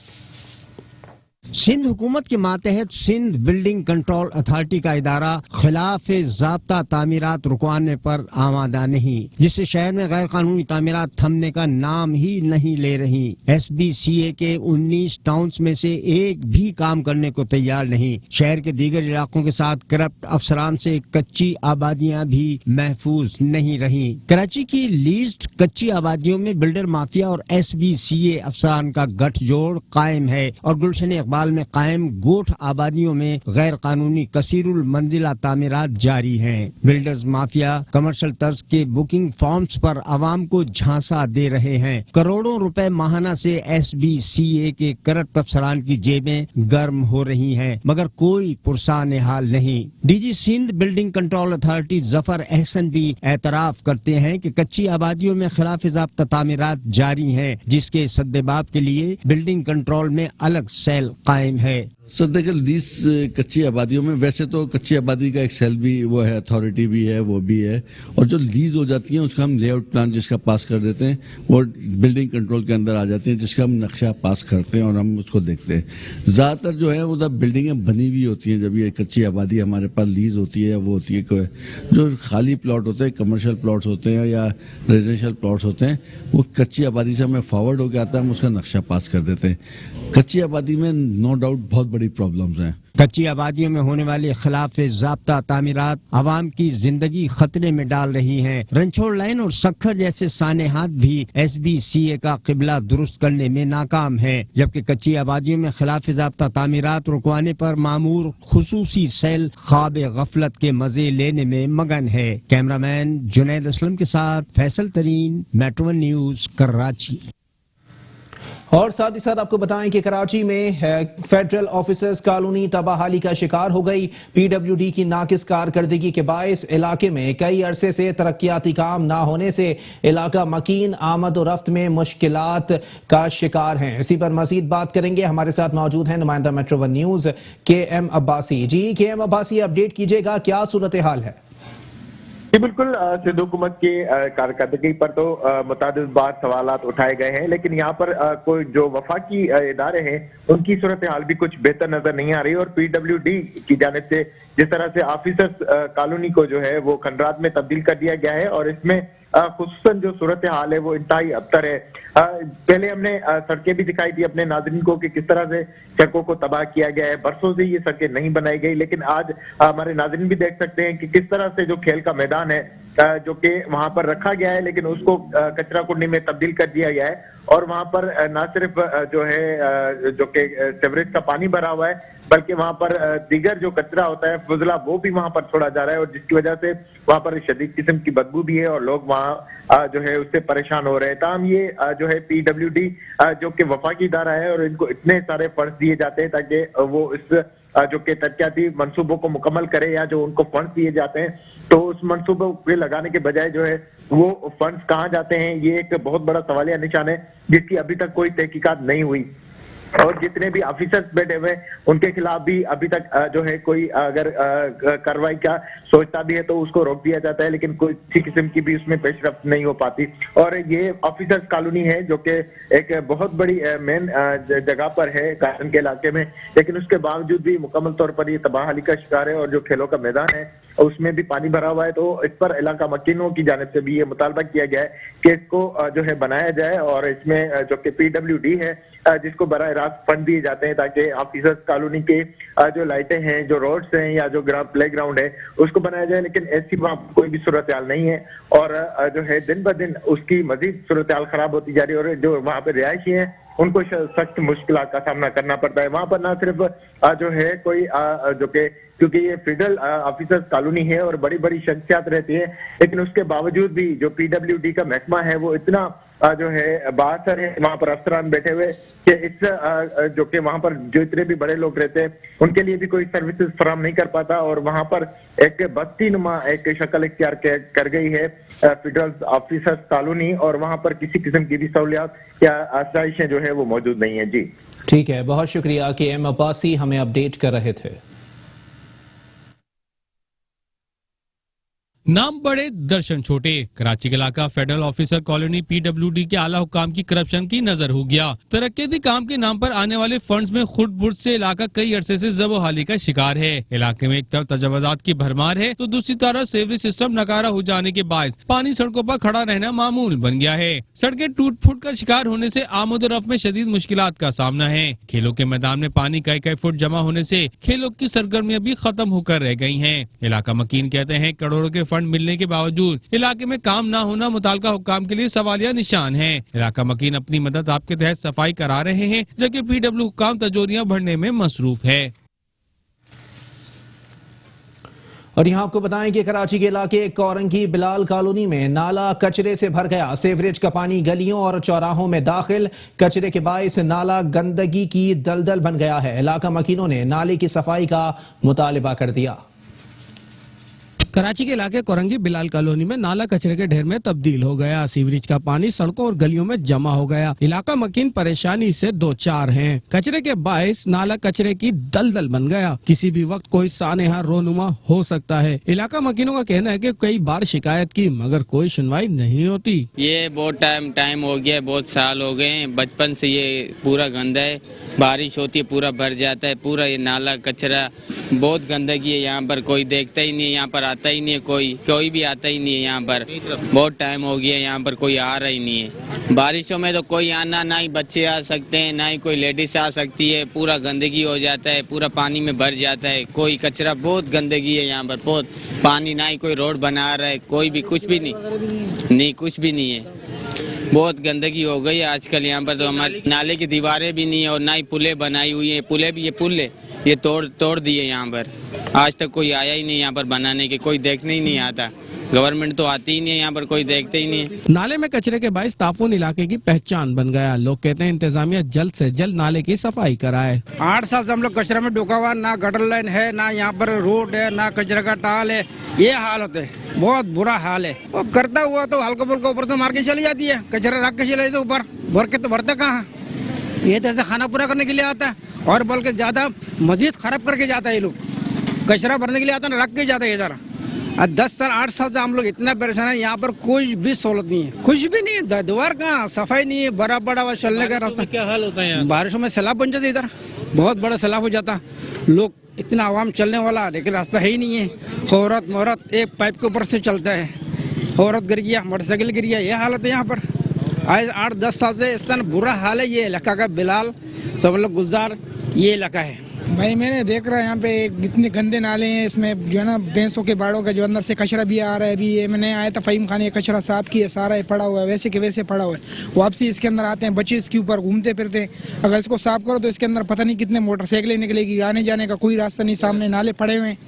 सिंध हुकूमत के मातहत सिंध बिल्डिंग कंट्रोल अथॉरिटी का इदारा खिलाफ ज़ाब्ता तामीरात रुकवाने पर आमादा नहीं, जिससे शहर में गैर कानूनी तामीरात थमने का नाम ही नहीं ले रही। SBCA के 19 टाउन्स में से एक भी काम करने को तैयार नहीं। शहर के दीगर इलाकों के साथ करप्ट अफसरान से कच्ची आबादियां भी महफूज नहीं रही। कराची की लीज्ड कच्ची आबादियों में बिल्डर माफिया और SBCA अफसरान का गठजोड़ कायम है और गुलशन इकबाल में कायम गोठ आबादियों में गैर कानूनी कसीरुल मंजिला तामीरात जारी हैं। बिल्डर्स माफिया कमर्शियल तर्ज के बुकिंग फॉर्म्स पर आवाम को झांसा दे रहे हैं। करोड़ों रुपए माहाना से SBCA के करप्ट अफसरान की जेबें गर्म हो रही हैं, मगर कोई पुरसान हाल नहीं। DG Sindh building control authority Zafar Ahsan भी एतराफ करते हैं कि कच्ची आबादियों में खिलाफ ज़ाब्ता तामीरात जारी हैं, जिसके सद्देबाब के लिए बिल्डिंग कंट्रोल में अलग सेल कायम है। सर देखिए, लीज कच्ची आबादियों में वैसे तो कच्ची आबादी का एक सेल भी वो है, अथॉरिटी भी है, वो भी है, और जो लीज हो जाती है उसका हम लेआउट प्लान जिसका पास कर देते हैं वो बिल्डिंग कंट्रोल के अंदर आ जाते हैं, जिसका हम नक्शा पास करते हैं और हम उसको देखते हैं। ज़्यादातर जो है वो जब बिल्डिंगें बनी हुई होती हैं, जब ये कच्ची आबादी हमारे पास लीज होती है या वो होती है, जो खाली प्लॉट होते हैं, कमर्शियल प्लॉट्स होते हैं या रेजिडेंशियल प्लॉट्स होते हैं, वो कच्ची आबादी से हमें फॉरवर्ड होकर आता है, हम उसका नक्शा पास कर देते हैं। कच्ची आबादी में नो डाउट बहुत बड़ी प्रॉब्लम्स हैं। कच्ची आबादियों में होने वाले खिलाफ ज़ाब्ता तामीरात आवाम की जिंदगी खतरे में डाल रही हैं। रंछोड़ लाइन और सखर जैसे सानेहात भी SBCA का किबला दुरुस्त करने में नाकाम है, जबकि कच्ची आबादियों में खिलाफ ज़ाब्ता तामीरात रुकवाने पर मामूर खुसूसी सेल ख्वाब गफलत के मजे लेने में मगन है। कैमरामैन जुनैद असलम के साथ फैसल तरीन, मेट्रो 1 न्यूज, कराची। और साथ ही साथ आपको बताएं कि कराची में फेडरल ऑफिसर्स कॉलोनी तबाहाली का शिकार हो गई। PWD की नाकिस कारकर्दगी के बायस इलाके में कई अरसे से तरक्याती काम ना होने से इलाका मकीन आमद और रफ्त में मुश्किलात का शिकार है। इसी पर मजीद बात करेंगे। हमारे साथ मौजूद हैं नुमाइंदा मेट्रो 1 न्यूज KM अब्बासी। जी KM अब्बासी, अपडेट कीजिएगा, क्या सूरत हाल है? जी बिल्कुल, सिंध हुकूमत की कारकर्दगी पर तो मुतादिद बार सवालात उठाए गए हैं, लेकिन यहाँ पर कोई जो वफाकी इदारे हैं उनकी सूरत हाल भी कुछ बेहतर नजर नहीं आ रही। और PWD की जानिब से जिस तरह से ऑफिसर्स कॉलोनी को जो है वो खंडरात में तब्दील कर दिया गया है और इसमें खुसूसन जो सूरत हाल है वो इंतहाई अबतर है। पहले हमने सड़कें भी दिखाई थी अपने नाज़रीन को कि किस तरह से सड़कों को तबाह किया गया है, बरसों से ये सड़कें नहीं बनाई गई, लेकिन आज हमारे नाज़रीन भी देख सकते हैं कि किस तरह से जो खेल का मैदान है जो कि वहां पर रखा गया है, लेकिन उसको कचरा कुंडी में तब्दील कर दिया गया है और वहां पर न सिर्फ जो है जो कि सीवरेज का पानी भरा हुआ है, बल्कि वहां पर दीगर जो कचरा होता है फुजला वो भी वहां पर छोड़ा जा रहा है और जिसकी वजह से वहां पर शदीद किस्म की बदबू भी है और लोग वहां जो है उससे परेशान हो रहे हैं। ताहम ये जो है PWD जो कि वफाकी इदारा है और इनको इतने सारे फंड दिए जाते हैं ताकि वो इस जो कि तरक्याती मंसूबों को मुकम्मल करे या जो उनको फंड दिए जाते हैं तो उस मंसूबों पे लगाने के बजाय जो है वो फंड्स कहाँ जाते हैं, ये एक बहुत बड़ा सवालिया निशान है जिसकी अभी तक कोई तहकीकात नहीं हुई। और जितने भी ऑफिसर्स बैठे हुए उनके खिलाफ भी अभी तक जो है कोई अगर कार्रवाई का सोचता भी है तो उसको रोक दिया जाता है, लेकिन कोई किसी किस्म की भी उसमें पेशरफ्त नहीं हो पाती। और ये ऑफिसर्स कॉलोनी है जो कि एक बहुत बड़ी मेन जगह पर है कासन के इलाके में, लेकिन उसके बावजूद भी मुकम्मल तौर पर ये तबाहाली का शिकार है और जो खेलों का मैदान है उसमें भी पानी भरा हुआ है। तो इस पर इलाका मकीनों की जानिब से भी ये मुतालबा किया गया है कि इसको जो है बनाया जाए और इसमें जो कि PWD है जिसको बराह रास्त फंड दिए जाते हैं ताकि ऑफिसर्स कॉलोनी के जो लाइटें हैं, जो रोड्स हैं या जो प्ले ग्राउंड है उसको बनाया जाए। लेकिन ऐसी वहाँ कोई भी सूरत हाल नहीं है और जो है दिन ब दिन उसकी मजीद सूरत हाल खराब होती जा रही है और जो वहाँ पे रिहायशी हैं उनको सख्त मुश्किलात का सामना करना पड़ता है। वहाँ पर ना सिर्फ जो है कोई जो कि क्योंकि ये फेडरल ऑफिसर्स कॉलोनी है और बड़ी बड़ी शख्सियात रहती है, लेकिन उसके बावजूद भी जो PWD का महकमा है वो इतना जो है बासर है वहाँ पर अफसरान बैठे हुए कि इस जो कि वहाँ पर जो इतने भी बड़े लोग रहते हैं उनके लिए भी कोई सर्विसेज फराहम नहीं कर पाता और वहाँ पर एक बस्ती नुमा एक शक्ल इख्तियार कर गई है फेडरल ऑफिसर्स कॉलोनी और वहाँ पर किसी किस्म की भी सहूलियात या आसाइशें जो है वो मौजूद नहीं है। जी ठीक है, बहुत शुक्रिया KM अब्बासी हमें अपडेट कर रहे थे। नाम बड़े दर्शन छोटे। कराची के इलाका फेडरल ऑफिसर कॉलोनी PWD के आला हुकाम की करप्शन की नजर हो गया। तरक्की काम के नाम पर आने वाले फंड्स में खुर्द बुर्द से इलाका कई अरसे से जबोहाली का शिकार है। इलाके में एक तरफ तजावुजात की भरमार है तो दूसरी तरफ सेवरेज सिस्टम नकारा हो जाने के बाद पानी सड़कों पर खड़ा रहना मामूल बन गया है। सड़कें टूट फूट का शिकार होने से आमद-ओ-रफ्त में शदीद मुश्किलात का सामना है। खेलों के मैदान में पानी कई फुट जमा होने से खेलों की सरगर्मियां भी खत्म होकर रह गई हैं। इलाका मकीन कहते हैं करोड़ों के फंड मिलने के बावजूद इलाके में काम ना होना मुताल्लिका हुक्काम के लिए सवालिया निशान है। इलाका मकीन अपनी मदद आपके तहत सफाई करा रहे हैं जबकि PW हुक्काम तजोरियां भरने में मसरूफ है। और यहाँ आपको बताएं कि कराची के इलाके कोरंगी बिलाल कॉलोनी में नाला कचरे से भर गया। सीवरेज का पानी गलियों और चौराहों में दाखिल, कचरे के बायस नाला गंदगी की दलदल बन गया है। इलाका मकीनों ने नाले की सफाई का मुतालिबा कर दिया। कराची के इलाके कोरंगी बिलाल कॉलोनी में नाला कचरे के ढेर में तब्दील हो गया। सीवरेज का पानी सड़कों और गलियों में जमा हो गया। इलाका मकीन परेशानी से दो चार हैं। कचरे के बायस नाला कचरे की दलदल बन गया। किसी भी वक्त कोई सानेहा रोनुमा हो सकता है। इलाका मकीनों का कहना है कि कई बार शिकायत की मगर कोई सुनवाई नहीं होती। ये बहुत टाइम हो गया, बहुत साल हो गए। बचपन से ये पूरा गंदा है, बारिश होती है पूरा भर जाता है। पूरा ये नाला कचरा बहुत गंदगी है। यहाँ पर कोई देखता ही नहीं है, यहाँ पर आता ही नहीं है, कोई भी आता ही नहीं है। यहाँ पर बहुत टाइम हो गया, यहाँ पर कोई आ रहा ही नहीं है। बारिशों में तो कोई आना, ना ही बच्चे आ सकते हैं ना ही कोई लेडीज आ सकती है। पूरा गंदगी हो जाता है, पूरा पानी में भर जाता है। कोई कचरा, बहुत गंदगी है यहाँ पर, बहुत पानी। ना ही कोई रोड बना रहा है, कोई भी कुछ भी नहीं कुछ भी नहीं है। बहुत गंदगी हो गई आजकल यहाँ पर। तो हमारे नाले की दीवारें भी नहीं है और ना ही पुलें बनाई हुई है। पुलें भी, ये पुल है ये तोड़ दिए यहाँ पर। आज तक कोई आया ही नहीं यहाँ पर बनाने के, कोई देखने ही नहीं आता। गवर्नमेंट तो आती ही नहीं है यहाँ पर, कोई देखते ही नहीं है। नाले में कचरे के बायस ताफून इलाके की पहचान बन गया। लोग कहते हैं इंतजामिया जल्द से जल्द नाले की सफाई कराए। 8 साल से हम लोग कचरे में डूबा हुआ, ना गटर लाइन है, ना यहाँ पर रोड है, ना कचरे का टाल है। ये हालत है, बहुत बुरा हाल है। वो करता हुआ तो हल्का फुल्का ऊपर तो मार के चली जाती है, कचरा रख के चले जाते ऊपर, भर के तो भरते कहाँ। ये तो ऐसे खाना पूरा करने के लिए आता है और बल्कि ज्यादा मजीद खराब करके जाता है। ये लोग कचरा भरने के लिए आता है, रख के जाता है इधर। 10 साल 8 साल से हम लोग इतना परेशान है। यहाँ पर कोई भी सहूलत नहीं है, कुछ भी नहीं है। दीवार कहाँ, सफाई नहीं है, बड़ा बड़ा हुआ चलने का रास्ता। क्या हाल होता है? बारिशों में सैलाब बन जाता है, इधर बहुत बड़ा सैलाब हो जाता। लोग इतना आवाम चलने वाला, लेकिन रास्ता है ही नहीं है। औरत मोरत एक पाइप के ऊपर से चलता है, औरत गिर गया, मोटरसाइकिल गिर गया, ये हालत है यहाँ पर। आज 8-10 साल से इस तरह बुरा हाल है। ये इलाका का बिलाल सब लोग गुलजार ये इलाका है। भाई मैंने देख रहा है यहाँ पे इतने गंदे नाले हैं, इसमें जो है ना भैंसों के बाड़ों का जो अंदर से कचरा भी आ रहा है। अभी ये मैंने आया था फहीम खान, ये कचरा साफ किया, सारा पड़ा हुआ है, वैसे के वैसे पड़ा हुआ है। वापसी इसके अंदर आते हैं बच्चे, इसके ऊपर घूमते फिरते हैं। अगर इसको साफ करो तो इसके अंदर पता नहीं कितने मोटरसाइकिलें निकलेगी, आने जाने का कोई रास्ता नहीं। सामने नाले पड़े हुए हैं,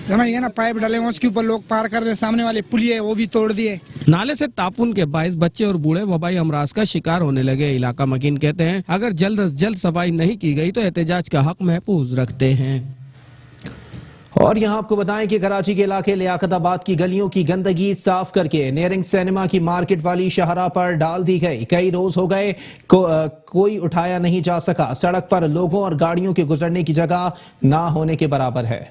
समझिए ना, पाइप डाले हुए, उसके ऊपर लोग पार कर रहे हैं। सामने वाले पुलिये वो भी तोड़ दिए। नाले से ताफून के बायस बच्चे और बूढ़े वबाई अमराज का शिकार होने लगे। इलाका मकीन कहते हैं अगर जल्द से जल्द सफाई नहीं की गई तो एहतजाज का हक महफूज रखते हैं। और यहाँ आपको बताएं कि कराची के इलाके लियाकताबाद की गलियों की गंदगी साफ करके नेरिंग सिनेमा की मार्केट वाली शाहरा पर डाल दी गई। कई रोज हो गए कोई उठाया नहीं जा सका। सड़क पर लोगों और गाड़ियों के गुजरने की जगह ना होने के बराबर है।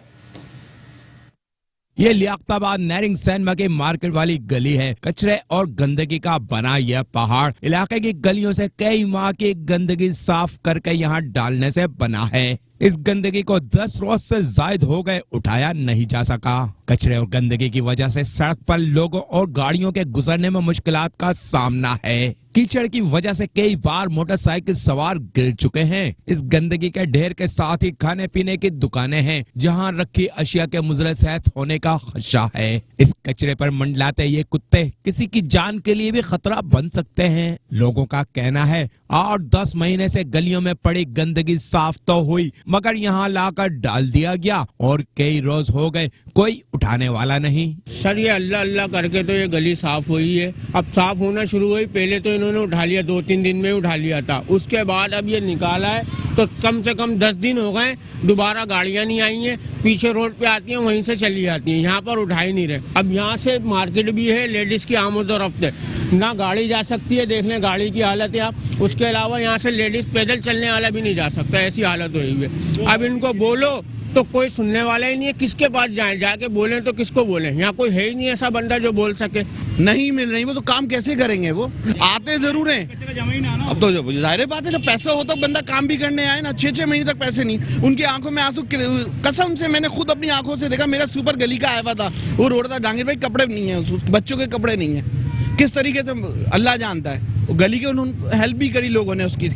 ये लियाकताबाद नैरिंग सैनमा के मार्केट वाली गली है। कचरे और गंदगी का बना यह पहाड़ इलाके की गलियों से कई माह की गंदगी साफ करके यहाँ डालने से बना है। इस गंदगी को 10 रोज से जायद हो गए उठाया नहीं जा सका। कचरे और गंदगी की वजह से सड़क पर लोगों और गाड़ियों के गुजरने में मुश्किलात का सामना है। कीचड़ की वजह से कई बार मोटरसाइकिल सवार गिर चुके हैं। इस गंदगी के ढेर के साथ ही खाने पीने की दुकानें हैं, जहां रखी अशिया के मुजरत होने का खदशा है। इस कचरे पर मंडलाते ये कुत्ते किसी की जान के लिए भी खतरा बन सकते हैं। लोगों का कहना है 8-10 महीने से गलियों में पड़ी गंदगी साफ तो हुई, मगर यहाँ लाकर डाल दिया गया और कई रोज हो गए कोई उठाने वाला नहीं। सर ये अल्लाह अल्लाह करके तो ये गली साफ हुई है, अब साफ होना शुरू हुई। पहले तो इन्होंने उठा लिया, 2-3 दिन में उठा लिया था, उसके बाद अब ये निकाला है तो कम से कम 10 दिन हो गए, दोबारा गाड़ियां नहीं आई हैं। पीछे रोड पे आती हैं, वहीं से चली जाती हैं, यहाँ पर उठा ही नहीं रहे। अब यहाँ से मार्केट भी है, लेडीज की आमद और रफ्त है, ना गाड़ी जा सकती है, देख लें गाड़ी की हालत है आप। उसके अलावा यहाँ से लेडीज पैदल चलने वाला भी नहीं जा सकता, ऐसी हालत हुई है। अब इनको बोलो तो कोई सुनने वाला ही नहीं है, किसके पास जाए, जाके बोले तो किसको बोले? यहाँ कोई है ही नहीं ऐसा बंदा जो बोल सके। नहीं मिल रही, वो तो काम कैसे करेंगे? वो आते जरूर हैं, अब तो जब जाहिर बात है जब पैसा हो तो बंदा काम भी करने आए ना। 6-6 महीने तक पैसे नहीं, उनकी आंखों में आंसू। कसम से मैंने खुद अपनी आंखों से देखा, मेरा सुपर गली का आया हुआ था, वो रोड था, जहांगीर भाई कपड़े नहीं है, बच्चों के कपड़े नहीं है, किस तरीके से अल्लाह जानता है। गली के उन्होंने हेल्प भी करी लोगों ने उसकी।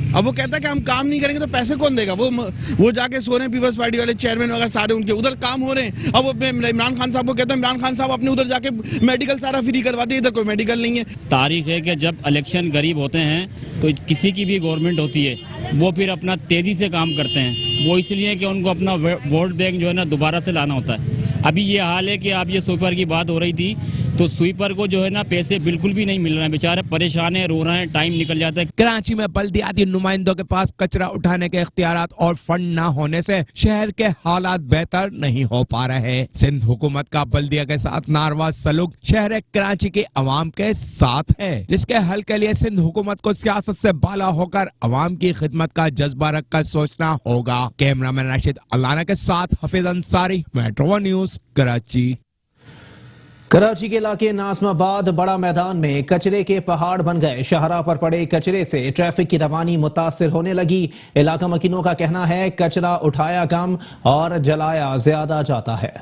अब वो कहता है कि हम काम नहीं करेंगे तो पैसे कौन देगा? वो जाके सो रहे हैं, पीपल्स पार्टी वाले चेयरमैन वगैरह सारे उनके उधर काम हो रहे हैं। अब वो इमरान खान साहब को कहता है, इमरान खान साहब अपने उधर जाके मेडिकल सारा फ्री करवा दिए, इधर कोई मेडिकल नहीं है। तारीख है कि जब इलेक्शन करीब होते हैं तो किसी की भी गवर्नमेंट होती है वो फिर अपना तेजी से काम करते हैं। वो इसलिए कि उनको अपना वोट बैंक जो है ना दोबारा से लाना होता है। अभी ये हाल है कि आप ये स्वीपर की बात हो रही थी, तो स्वीपर को जो है ना पैसे बिल्कुल भी नहीं मिल रहे हैं, बेचारे परेशान है, रो रहे हैं, टाइम निकल जाता है। कराची में बल्दियाती नुमाइंदों के पास कचरा उठाने के इख्तियारात और फंड न होने से शहर के हालात बेहतर नहीं हो पा रहे। सिंध हुकूमत का बल्दिया के साथ नारवा सलूक शहर कराची के अवाम के साथ है, जिसके हल के लिए सिंध हुकूमत को सियासत से बाला होकर अवाम की खिदमत का जज्बा रखकर सोचना होगा। कैमरामैन राशिद अल्लाना के साथ हफीज अंसारी, मेट्रो 1 न्यूज, कराची। कराची के इलाके नाज़माबाद बड़ा मैदान में कचरे के पहाड़ बन गए। शाहराह पर पड़े कचरे से ट्रैफिक की रवानी मुतासिर होने लगी। इलाका मकीनों का कहना है कचरा उठाया कम और जलाया ज्यादा जाता है।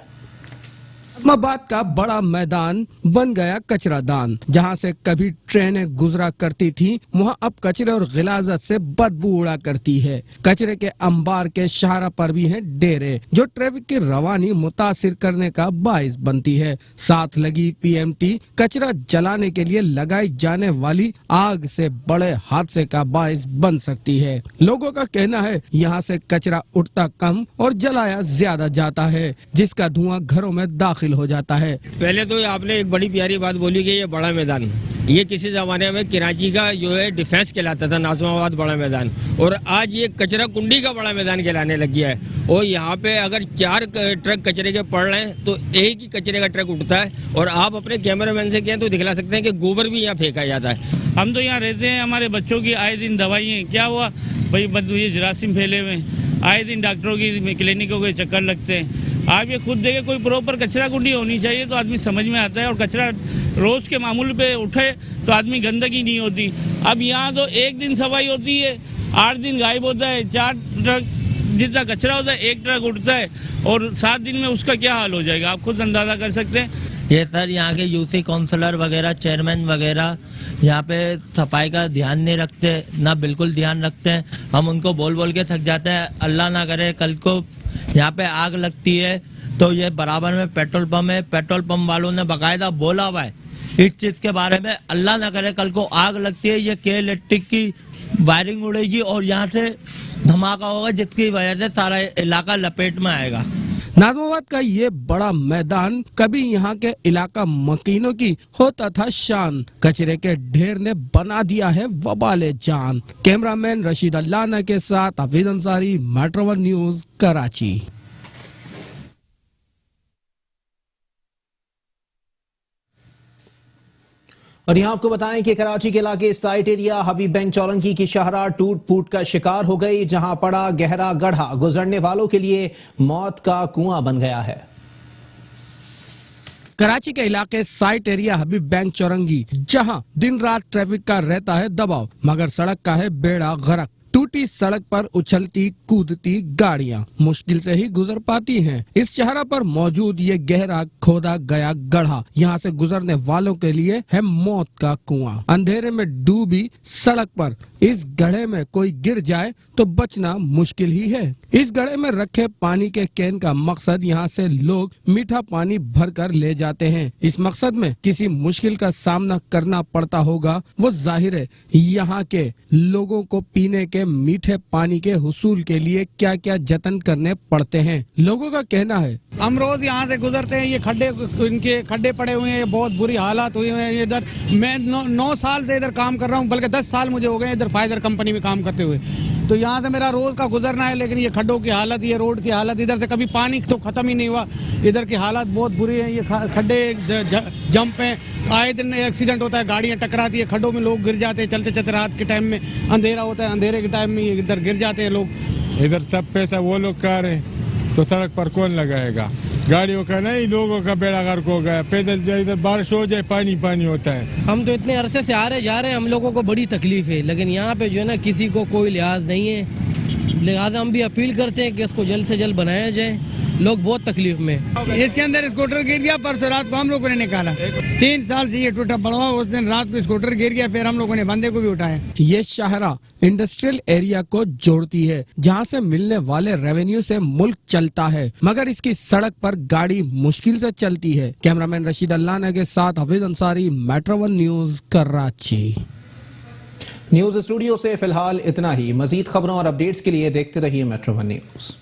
नाज़माबाद का बड़ा मैदान बन गया कचरा दान। जहां से कभी ट्रेनें गुजरा करती थी, वहां अब कचरे और गिलाजत से बदबू उड़ा करती है। कचरे के अंबार के शाहरा पर भी हैं डेरे, जो ट्रैफिक की रवानी मुतासिर करने का बाइस बनती है। साथ लगी पीएमटी कचरा जलाने के लिए लगाई जाने वाली आग से बड़े हादसे का बाइस बन सकती है। लोगों का कहना है यहाँ से कचरा उठता कम और जलाया ज्यादा जाता है, जिसका धुआं घरों में दाखिल हो जाता है। पहले तो आपने एक बड़ी प्यारी बात बोली कि ये बड़ा मैदान, ये किसी जमाने में कराची का जो है डिफेंस कहलाता था, नाज़माबाद बड़ा मैदान, और आज ये कचरा कुंडी का बड़ा मैदान कहलाने लग गया है। और यहाँ पे अगर 4 ट्रक कचरे के पड़ रहे हैं तो एक ही कचरे का ट्रक उठता है। और आप अपने कैमरामैन से कहें तो दिखला सकते हैं कि गोबर भी यहाँ फेंका जाता है। हम तो यहाँ रहते हैं, हमारे बच्चों की आए दिन दवाइयाँ, क्या हुआ भाई, ये जरासीम फैले हुए, आए दिन डॉक्टरों की क्लिनिकों के चक्कर लगते हैं। आप ये खुद देखें, कोई प्रॉपर कचरा कुंडी होनी चाहिए तो आदमी समझ में आता है, और कचरा रोज के मामूल पे उठे तो आदमी गंदगी नहीं होती। अब यहाँ तो एक दिन सफाई होती है, 8 दिन गायब होता है, 4 ट्रक जितना कचरा होता है 1 ट्रक उठता है, और 7 दिन में उसका क्या हाल हो जाएगा आप खुद अंदाजा कर सकते हैं। ये सर यहाँ के यूसी काउंसलर वगैरह, चेयरमैन वगैरह यहाँ पे सफाई का ध्यान नहीं रखते, ना बिल्कुल ध्यान रखते हैं। हम उनको बोल बोल के थक जाते हैं। अल्लाह ना करे कल को यहाँ पे आग लगती है तो ये बराबर में पेट्रोल पंप है, पेट्रोल पंप वालों ने बाकायदा बोला हुआ है इस चीज के बारे में। अल्लाह ना करे कल को आग लगती है, ये के इलेक्ट्रिक की वायरिंग उड़ेगी और यहाँ से धमाका होगा, जिसकी वजह से सारा इलाका लपेट में आएगा। नाज़माबाद का ये बड़ा मैदान कभी यहाँ के इलाका मकीनों की होता था शान। कचरे के ढेर ने बना दिया है वबाले जान। कैमरामैन रशीद अल्लाना के साथ हफीज अंसारी, मेट्रो 1 न्यूज, कराची। और यहाँ आपको बताएं कि कराची के इलाके साइट एरिया हबीब बैंक चौरंगी की शाहराह टूट फूट का शिकार हो गई, जहां पड़ा गहरा गड्ढा गुजरने वालों के लिए मौत का कुआं बन गया है। कराची के इलाके साइट एरिया हबीब बैंक चौरंगी, जहां दिन रात ट्रैफिक का रहता है दबाव, मगर सड़क का है बेड़ा गर्क। टूटी सड़क पर उछलती कूदती गाड़ियां मुश्किल से ही गुजर पाती हैं। इस चौराहे पर मौजूद ये गहरा खोदा गया गड्ढा यहाँ से गुजरने वालों के लिए है मौत का कुआं। अंधेरे में डूबी सड़क पर इस गड्ढे में कोई गिर जाए तो बचना मुश्किल ही है। इस गड्ढे में रखे पानी के कैन का मकसद यहाँ से लोग मीठा पानी भरकर ले जाते हैं। इस मकसद में किसी मुश्किल का सामना करना पड़ता होगा, वो जाहिर है। यहाँ के लोगों को पीने के मीठे पानी के हुसूल के लिए क्या क्या जतन करने पड़ते हैं। लोगों का कहना है, हम रोज यहाँ से गुजरते हैं, ये खड्डे, इनके खड्डे पड़े हुए हैं, बहुत बुरी हालात हुई है इधर। मैं 9 साल से इधर काम कर रहा हूँ, बल्कि 10 साल मुझे हो गए इधर फाइजर कंपनी में काम करते हुए। तो यहाँ से मेरा रोज का गुजरना है, लेकिन ये खड्डों की हालत, ये रोड की हालत, इधर से कभी पानी तो खत्म ही नहीं हुआ। इधर की हालत बहुत बुरी है। ये खड्डे जंप है, आए दिन एक्सीडेंट होता है, गाड़ियाँ टकराती है, खड्डों में लोग गिर जाते हैं। चलते चलते रात के टाइम में अंधेरा होता है, अंधेरे के टाइम में इधर गिर जाते हैं लोग। इधर सब पैसा वो लोग का रहे तो सड़क पर कौन लगाएगा? गाड़ियों का नहीं, लोगों का बेड़ा गर्क हो गया। पैदल जाए, इधर बारिश हो जाए पानी पानी होता है। हम तो इतने अरसे से आ रहे जा रहे हैं, हम लोगों को बड़ी तकलीफ है, लेकिन यहाँ पे जो है ना किसी को कोई लिहाज नहीं है। लिहाजा हम भी अपील करते हैं कि इसको जल्द से जल्द बनाया जाए। लोग बहुत तकलीफ में। इसके अंदर स्कूटर गिर गया, परसों रात को हम लोगों ने निकाला। 3 साल से ये टूटा पड़ा, उस दिन रात को स्कूटर गिर गया, फिर हम लोगों ने बंदे को भी उठाया। ये शाहरा इंडस्ट्रियल एरिया को जोड़ती है, जहां से मिलने वाले रेवेन्यू से मुल्क चलता है, मगर इसकी सड़क पर गाड़ी मुश्किल से चलती है। कैमरामैन रशीद अल्लाना के साथ Hafeez Ansari, metro 1 news, Karachi. News studio से फिलहाल इतना ही। मजीद खबरों और अपडेट्स के लिए देखते रहिए मेट्रो 1 न्यूज।